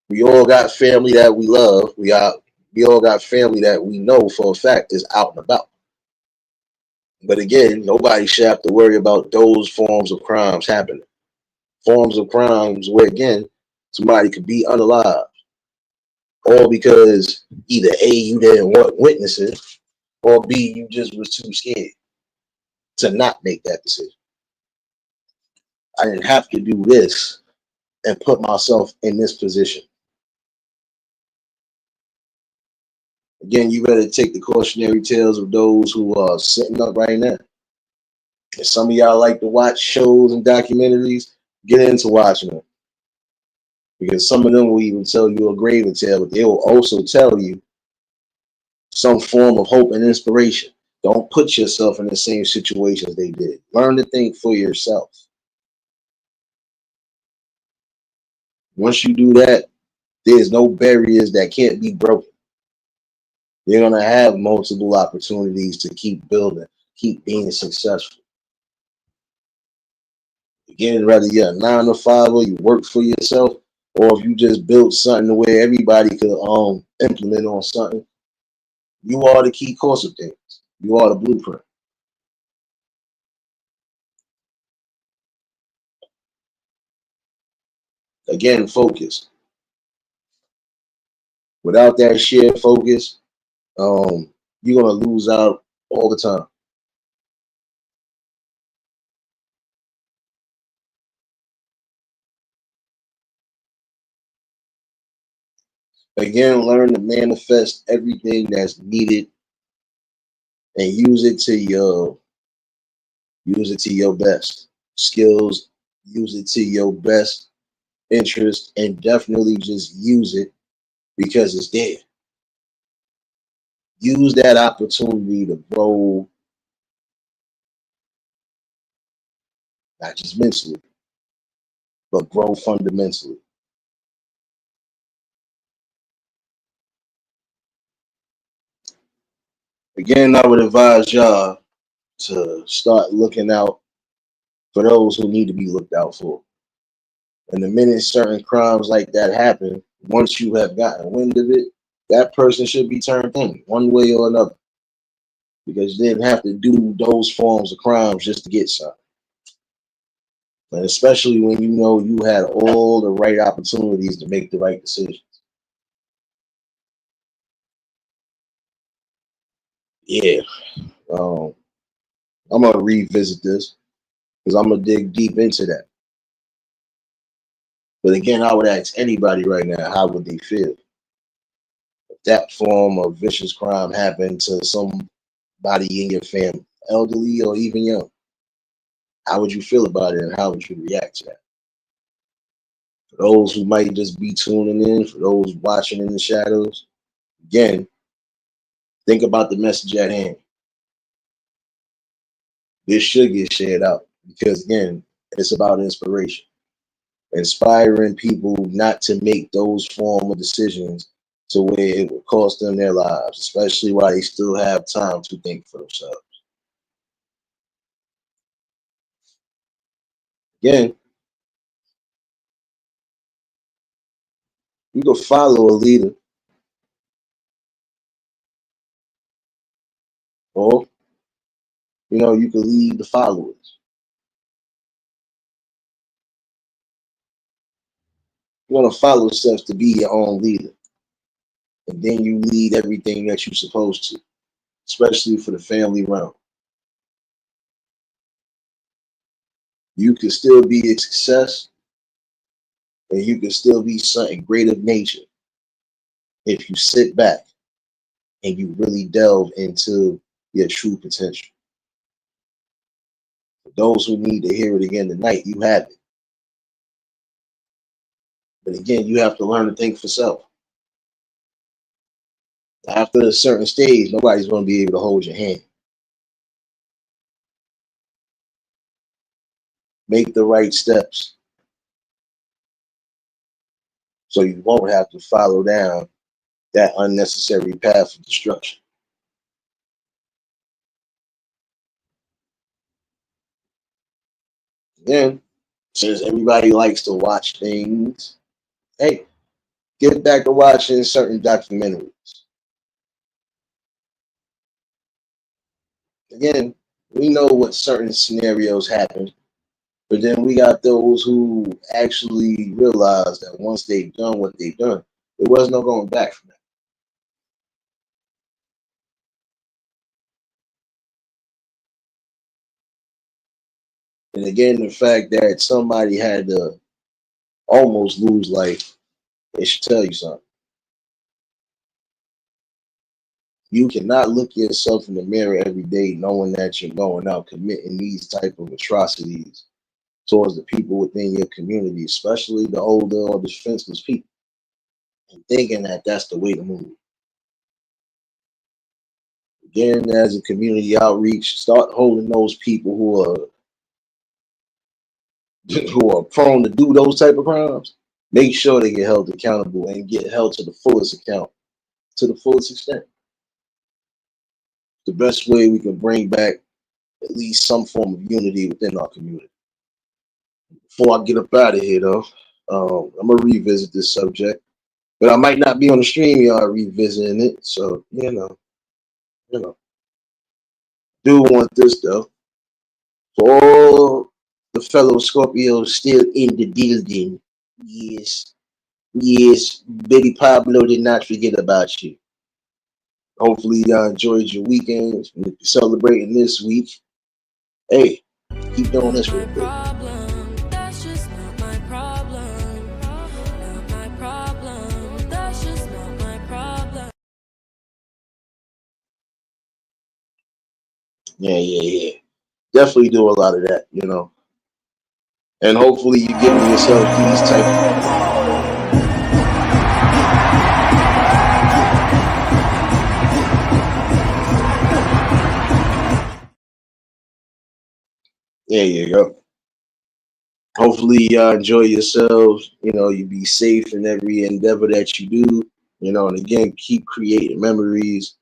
We all got family that we love. We all got family that we know for a fact is out and about. But again, nobody should have to worry about those forms of crimes happening. Forms of crimes where again somebody could be unalive, all because either A, you didn't want witnesses, or B, you just was too scared to not make that decision. I didn't have to do this and put myself in this position. Again, you better take the cautionary tales of those who are sitting up right now. If some of y'all like to watch shows and documentaries, get into watching them. Because some of them will even tell you a greater tale, but they will also tell you some form of hope and inspiration. Don't put yourself in the same situations they did. Learn to think for yourself. Once you do that, there's no barriers that can't be broken. You're going to have multiple opportunities to keep building, keep being successful. Again, whether you're a 9 to 5 or you work for yourself, or if you just build something where everybody could implement on something, you are the key course of things. You are the blueprint. Again, focus. Without that shared focus, you're gonna lose out all the time. Again, learn to manifest everything that's needed and use it to your best skills. Use it to your best interest, and definitely just use it because it's there. Use that opportunity to grow, not just mentally, but grow fundamentally. Again, I would advise y'all to start looking out for those who need to be looked out for. And the minute certain crimes like that happen, once you have gotten wind of it, that person should be turned in one way or another, because you didn't have to do those forms of crimes just to get something. And especially when you know you had all the right opportunities to make the right decisions. Yeah, um, I'm gonna revisit this because I'm gonna dig deep into that. But again, I would ask anybody right now, how would they feel if that form of vicious crime happened to somebody in your family, elderly or even young? How would you feel about it, and how would you react to that? For those who might just be tuning in, for those watching in the shadows, again, think about the message at hand. This should get shared out because, again, it's about inspiration, inspiring people not to make those form of decisions to where it will cost them their lives, especially while they still have time to think for themselves. Again, you can follow a leader, or you can lead the followers. You want to follow steps to be your own leader, and then you lead everything that you're supposed to, especially for the family realm. You can still be a success, and you can still be something great of nature if you sit back and you really delve into your true potential. For those who need to hear it again tonight, you have it. But again, you have to learn to think for self. After a certain stage, nobody's going to be able to hold your hand. Make the right steps so you won't have to follow down that unnecessary path of destruction. Then, since everybody likes to watch things, hey, get back to watching certain documentaries. Again, we know what certain scenarios happen, but then we got those who actually realize that once they've done what they've done, there was no going back from that. And again, the fact that somebody had to almost lose life, it should tell you something. You cannot look yourself in the mirror every day knowing that you're going out committing these type of atrocities towards the people within your community, especially the older or defenseless people, and thinking that that's the way to move. Again, as a community outreach, start holding those people who are who are prone to do those type of crimes. Make sure they get held accountable and get held to the fullest account, to the fullest extent. The best way we can bring back at least some form of unity within our community. Before I get up out of here, though, I'm gonna revisit this subject, but I might not be on the stream yard revisiting it. So you know, do want this though for all the fellow Scorpios still in the building. Yes, yes, baby Pablo did not forget about you. Hopefully, y'all enjoyed your weekends. And if you're celebrating this week, hey, keep doing this real quick. Yeah. Definitely do a lot of that. And hopefully you giving yourself these type. There you go. Hopefully y'all enjoy yourselves. You be safe in every endeavor that you do. And again, keep creating memories.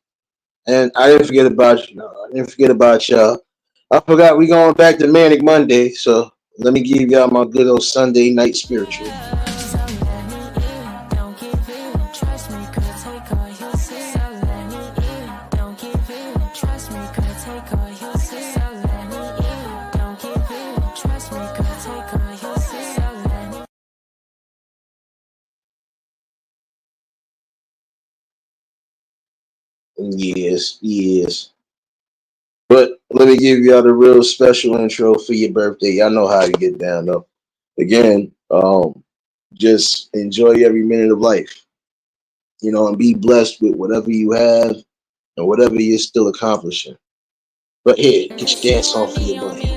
And I didn't forget about you. No, I didn't forget about y'all. I forgot we going back to Manic Monday, so let me give y'all my good old Sunday night spiritual. Yes, yes. But let me give y'all the real special intro for your birthday. Y'all know how to get down though. Again, just enjoy every minute of life, and be blessed with whatever you have and whatever you're still accomplishing. But here, get your dance on for your boy.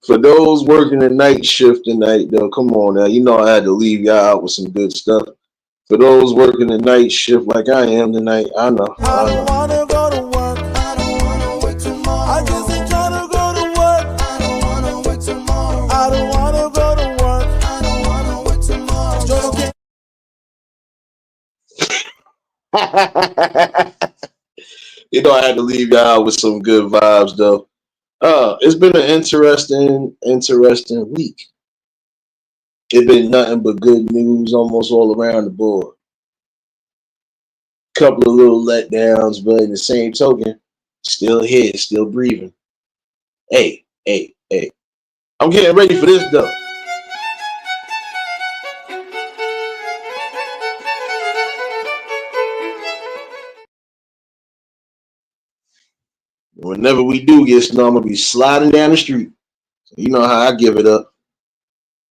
For those working the night shift tonight, though, come on now. You know I had to leave y'all out with some good stuff. For those working the night shift like I am tonight, I know. I don't wanna go to work. I don't wanna wait tomorrow. I just ain't tryna go to work. I don't wanna wait tomorrow. I don't wanna go to work. I don't wanna wait tomorrow. You know I had to leave y'all out with some good vibes, though. It's been an interesting week. It's been nothing but good news almost all around the board. Couple of little letdowns, but in the same token, still here, still breathing. Hey, hey, hey. I'm getting ready for this though. Whenever we do get snow, I'm gonna be sliding down the street. You know how I give it up.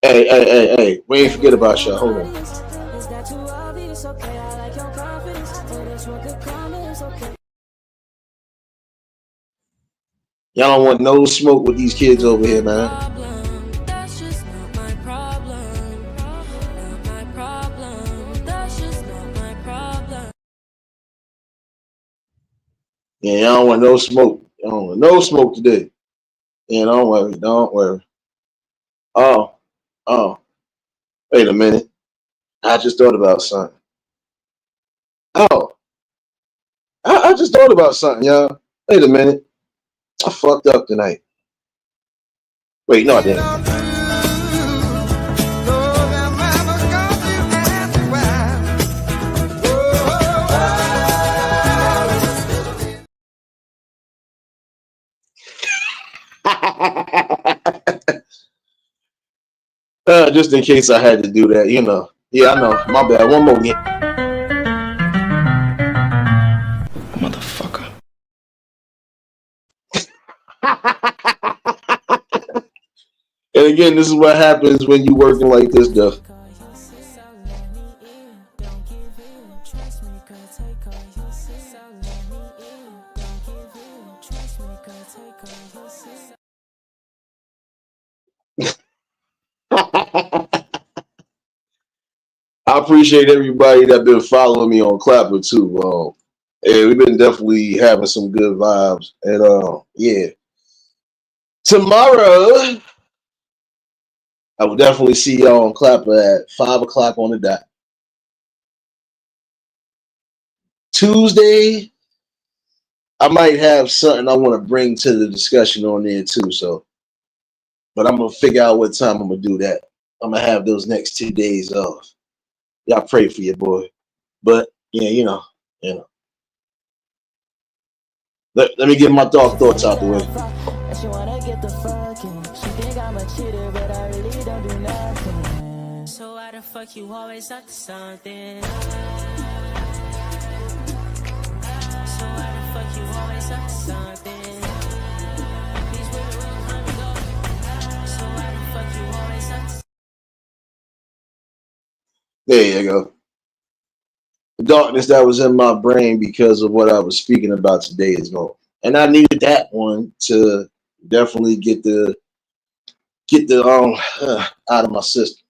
Hey, hey, hey, hey. We ain't forget about y'all. Hold on. Y'all don't want no smoke with these kids over here, man. Yeah, y'all don't want no smoke. Y'all don't want no smoke today. Yeah, don't worry, don't worry. Oh, oh, wait a minute. I just thought about something. Oh, I just thought about something, y'all. Wait a minute. I fucked up tonight. Wait, no, I didn't. Just in case I had to do that, Yeah, I know. My bad. One more. Motherfucker. And again, this is what happens when you working like this, though. I appreciate everybody that been following me on Clapper too. Yeah, we've been definitely having some good vibes, and yeah. Tomorrow, I will definitely see y'all on Clapper at 5 o'clock on the dot. Tuesday, I might have something I want to bring to the discussion on there too. So, but I'm gonna figure out what time I'm gonna do that. I'm gonna have those next 2 days off. Y'all pray for your boy. But yeah, Let me get my thoughts out the way. She wanna get the fucking. She think I'm a cheater, but I really don't do nothing. So why the fuck you always up to something? So why the fuck you always up to something? These women will come and go. So why the fuck you always up to? There you go. The darkness that was in my brain because of what I was speaking about today is gone. And I needed that one to definitely get the out of my system.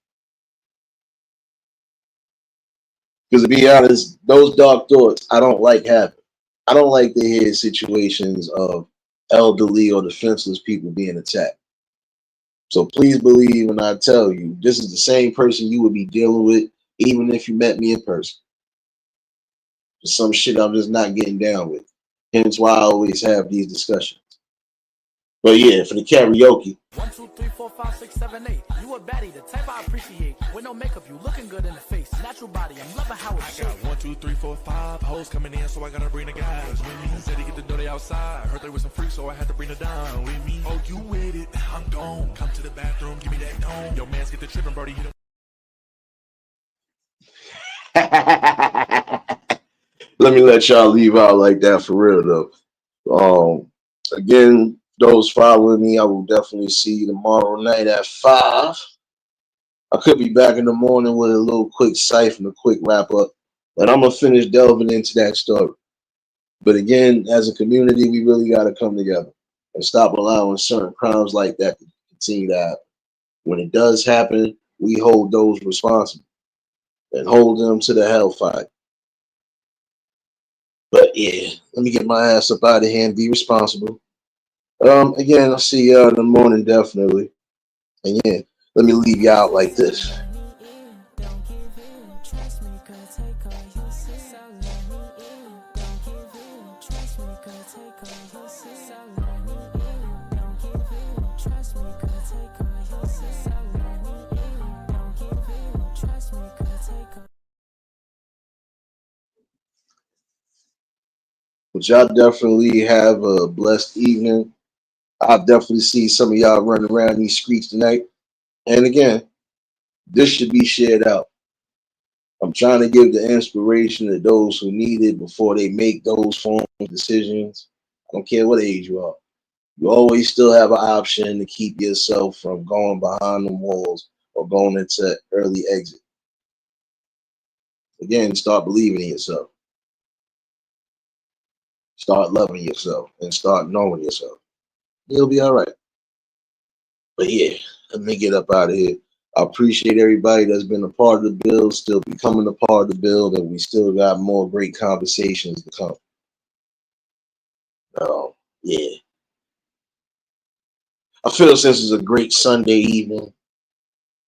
Because to be honest, those dark thoughts I don't like having. I don't like to hear situations of elderly or defenseless people being attacked. So please believe when I tell you, this is the same person you would be dealing with, even if you met me in person. There's some shit I'm just not getting down with. Hence why I always have these discussions. But yeah, for the karaoke. 1, 2, 3, 4, 5, 6, 7, 8. You a baddie, the type I appreciate. With no makeup, you looking good in the face. Natural body, I'm loving how it's shaped. I got 1, 2, 3, 4, 5 hoes coming in, so I gotta bring the guys with me. Said he get the dirty outside. Heard there was some freaks, so I had to bring the down with me. Oh, you with it? I'm gone. Come to the bathroom, give me that dome. Yo, man's get the tripping, Brody. Hit him. Let me let y'all leave out like that for real though. Again, those following me, I will definitely see you tomorrow night at 5. I could be back in the morning with a little quick cypher and a quick wrap up, but I'm gonna finish delving into that story. But again, as a community, we really got to come together and stop allowing certain crimes like that to continue to happen. When it does happen, we hold those responsible and hold them to the hellfire. But yeah, let me get my ass up out of here and be responsible. Again, I'll see y'all in the morning, definitely. And yeah, let me leave you out like this. But y'all definitely have a blessed evening. I'll definitely see some of y'all running around these streets tonight. And again, this should be shared out. I'm trying to give the inspiration to those who need it before they make those forms of decisions. I don't care what age you are. You always still have an option to keep yourself from going behind the walls or going into early exit. Again, start believing in yourself. Start loving yourself and start knowing yourself. You'll be all right. But yeah, let me get up out of here. I appreciate everybody that's been a part of the build, still becoming a part of the build, and we still got more great conversations to come. Yeah. I feel since it's a great Sunday evening,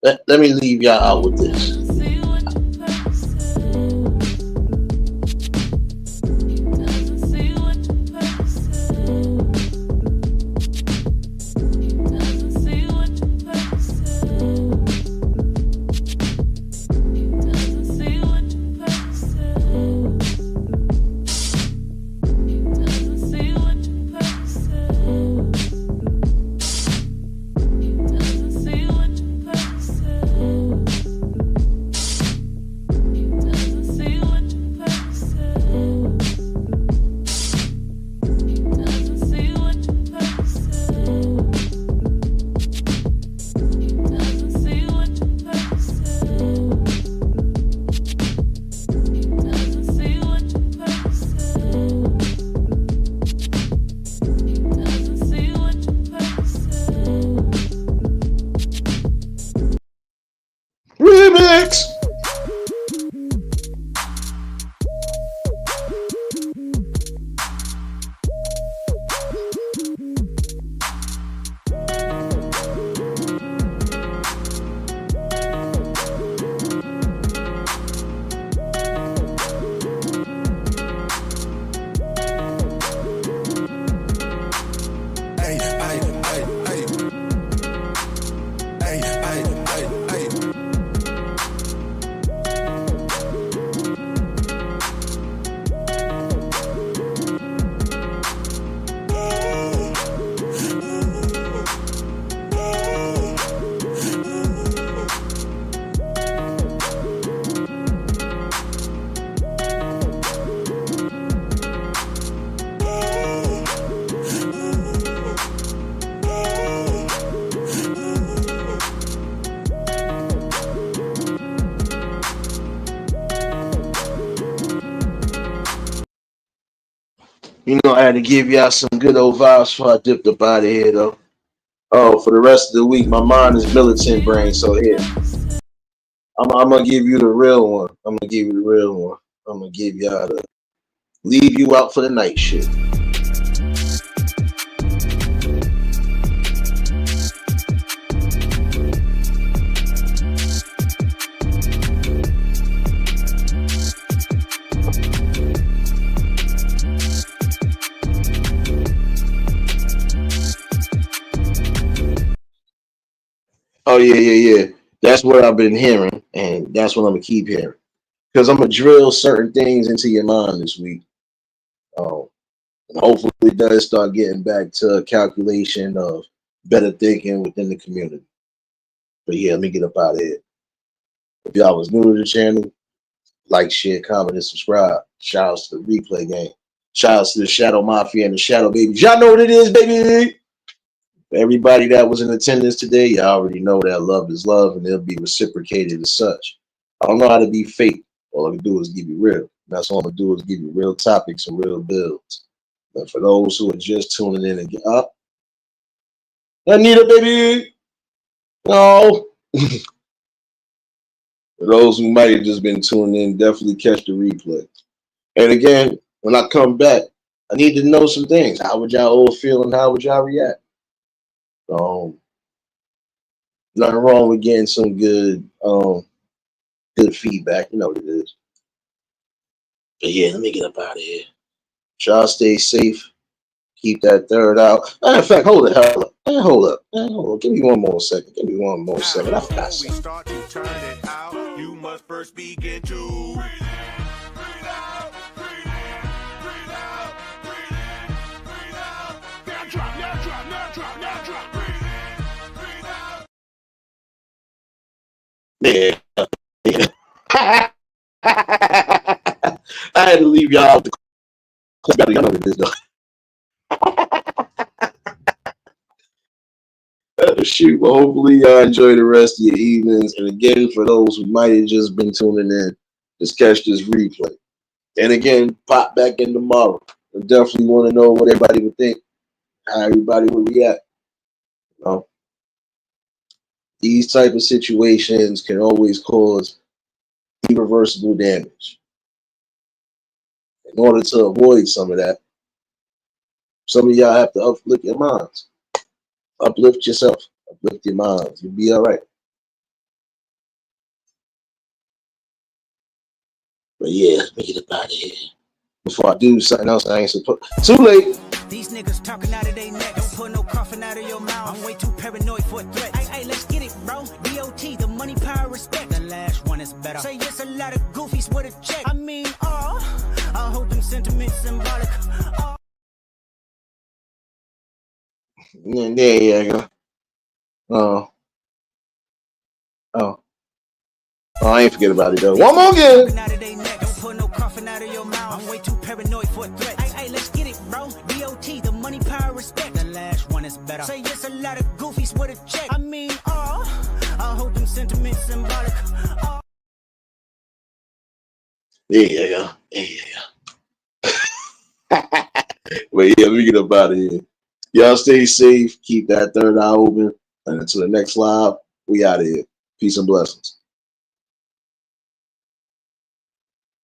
let me leave y'all out with this. Remix! You know, I had to give y'all some good old vibes before I dipped up out of here, though. Oh, for the rest of the week, my mind is militant brain, so here. I'm gonna give you the real one. I'm gonna give you the real one. I'm gonna give y'all the leave you out for the night shit. Oh yeah. That's what I've been hearing, and that's what I'm gonna keep hearing. Because I'm gonna drill certain things into your mind this week. Um, and hopefully it does start getting back to a calculation of better thinking within the community. But yeah, let me get up out of here. If y'all was new to the channel, like, share, comment, and subscribe. Shout outs to the replay game. Shout outs to the Shadow Mafia and the Shadow Babies. Y'all know what it is, baby. Everybody that was in attendance today, y'all already know that love is love and it'll be reciprocated as such. I don't know how to be fake. All I can do is give you real. That's all I'm gonna do is give you real topics and real builds. But for those who are just tuning in and get up, Anita, baby. No. For those who might have just been tuning in, definitely catch the replay. And again, when I come back, I need to know some things. How would y'all all feel and how would y'all react? Nothing wrong with getting some good feedback. You know what it is. But yeah, let me get up out of here. Y'all stay safe. Keep that third out. In fact, hold the hell up. Hold up. Give me one more second. I forgot something. You must first begin to breathe in, breathe out, breathe in, breathe out, breathe in, breathe out. Now drop, breathe in, breathe out. Yeah. I had to leave y'all out the clip. Y'all know what it is, though. Shoot, well, hopefully y'all enjoy the rest of your evenings. And again, for those who might have just been tuning in, just catch this replay. And again, pop back in tomorrow. I definitely want to know what everybody would think, how everybody would react. You know? These type of situations can always cause irreversible damage. In order to avoid some of that, some of y'all have to uplift your minds. Uplift yourself. Uplift your minds. You'll be all right. But yeah, let me get up out of here. Before I do something else I ain't supposed to. Too late. These niggas talking out of their neck. Don't put no coughing out of your mouth. I'm way too paranoid for threats. Hey, let's get it, bro. DOT, the money, power, respect. The last one is better. Say yes, a lot of goofies with a check. I mean, I hope them sentiments symbolic. There you go. Oh, I ain't forget about it though. One more again. Don't put no coughing out of your mouth. I'm way too paranoid for threats. Hey, let's get it, bro. DOT, the money, power, respect. The last one is better. Say yes, a lot of goofies with a check. I mean, I hope them sentiments symbolic. There you go. But yeah, let me get up out of here. Y'all stay safe. Keep that third eye open. And until the next live, we out of here. Peace and blessings.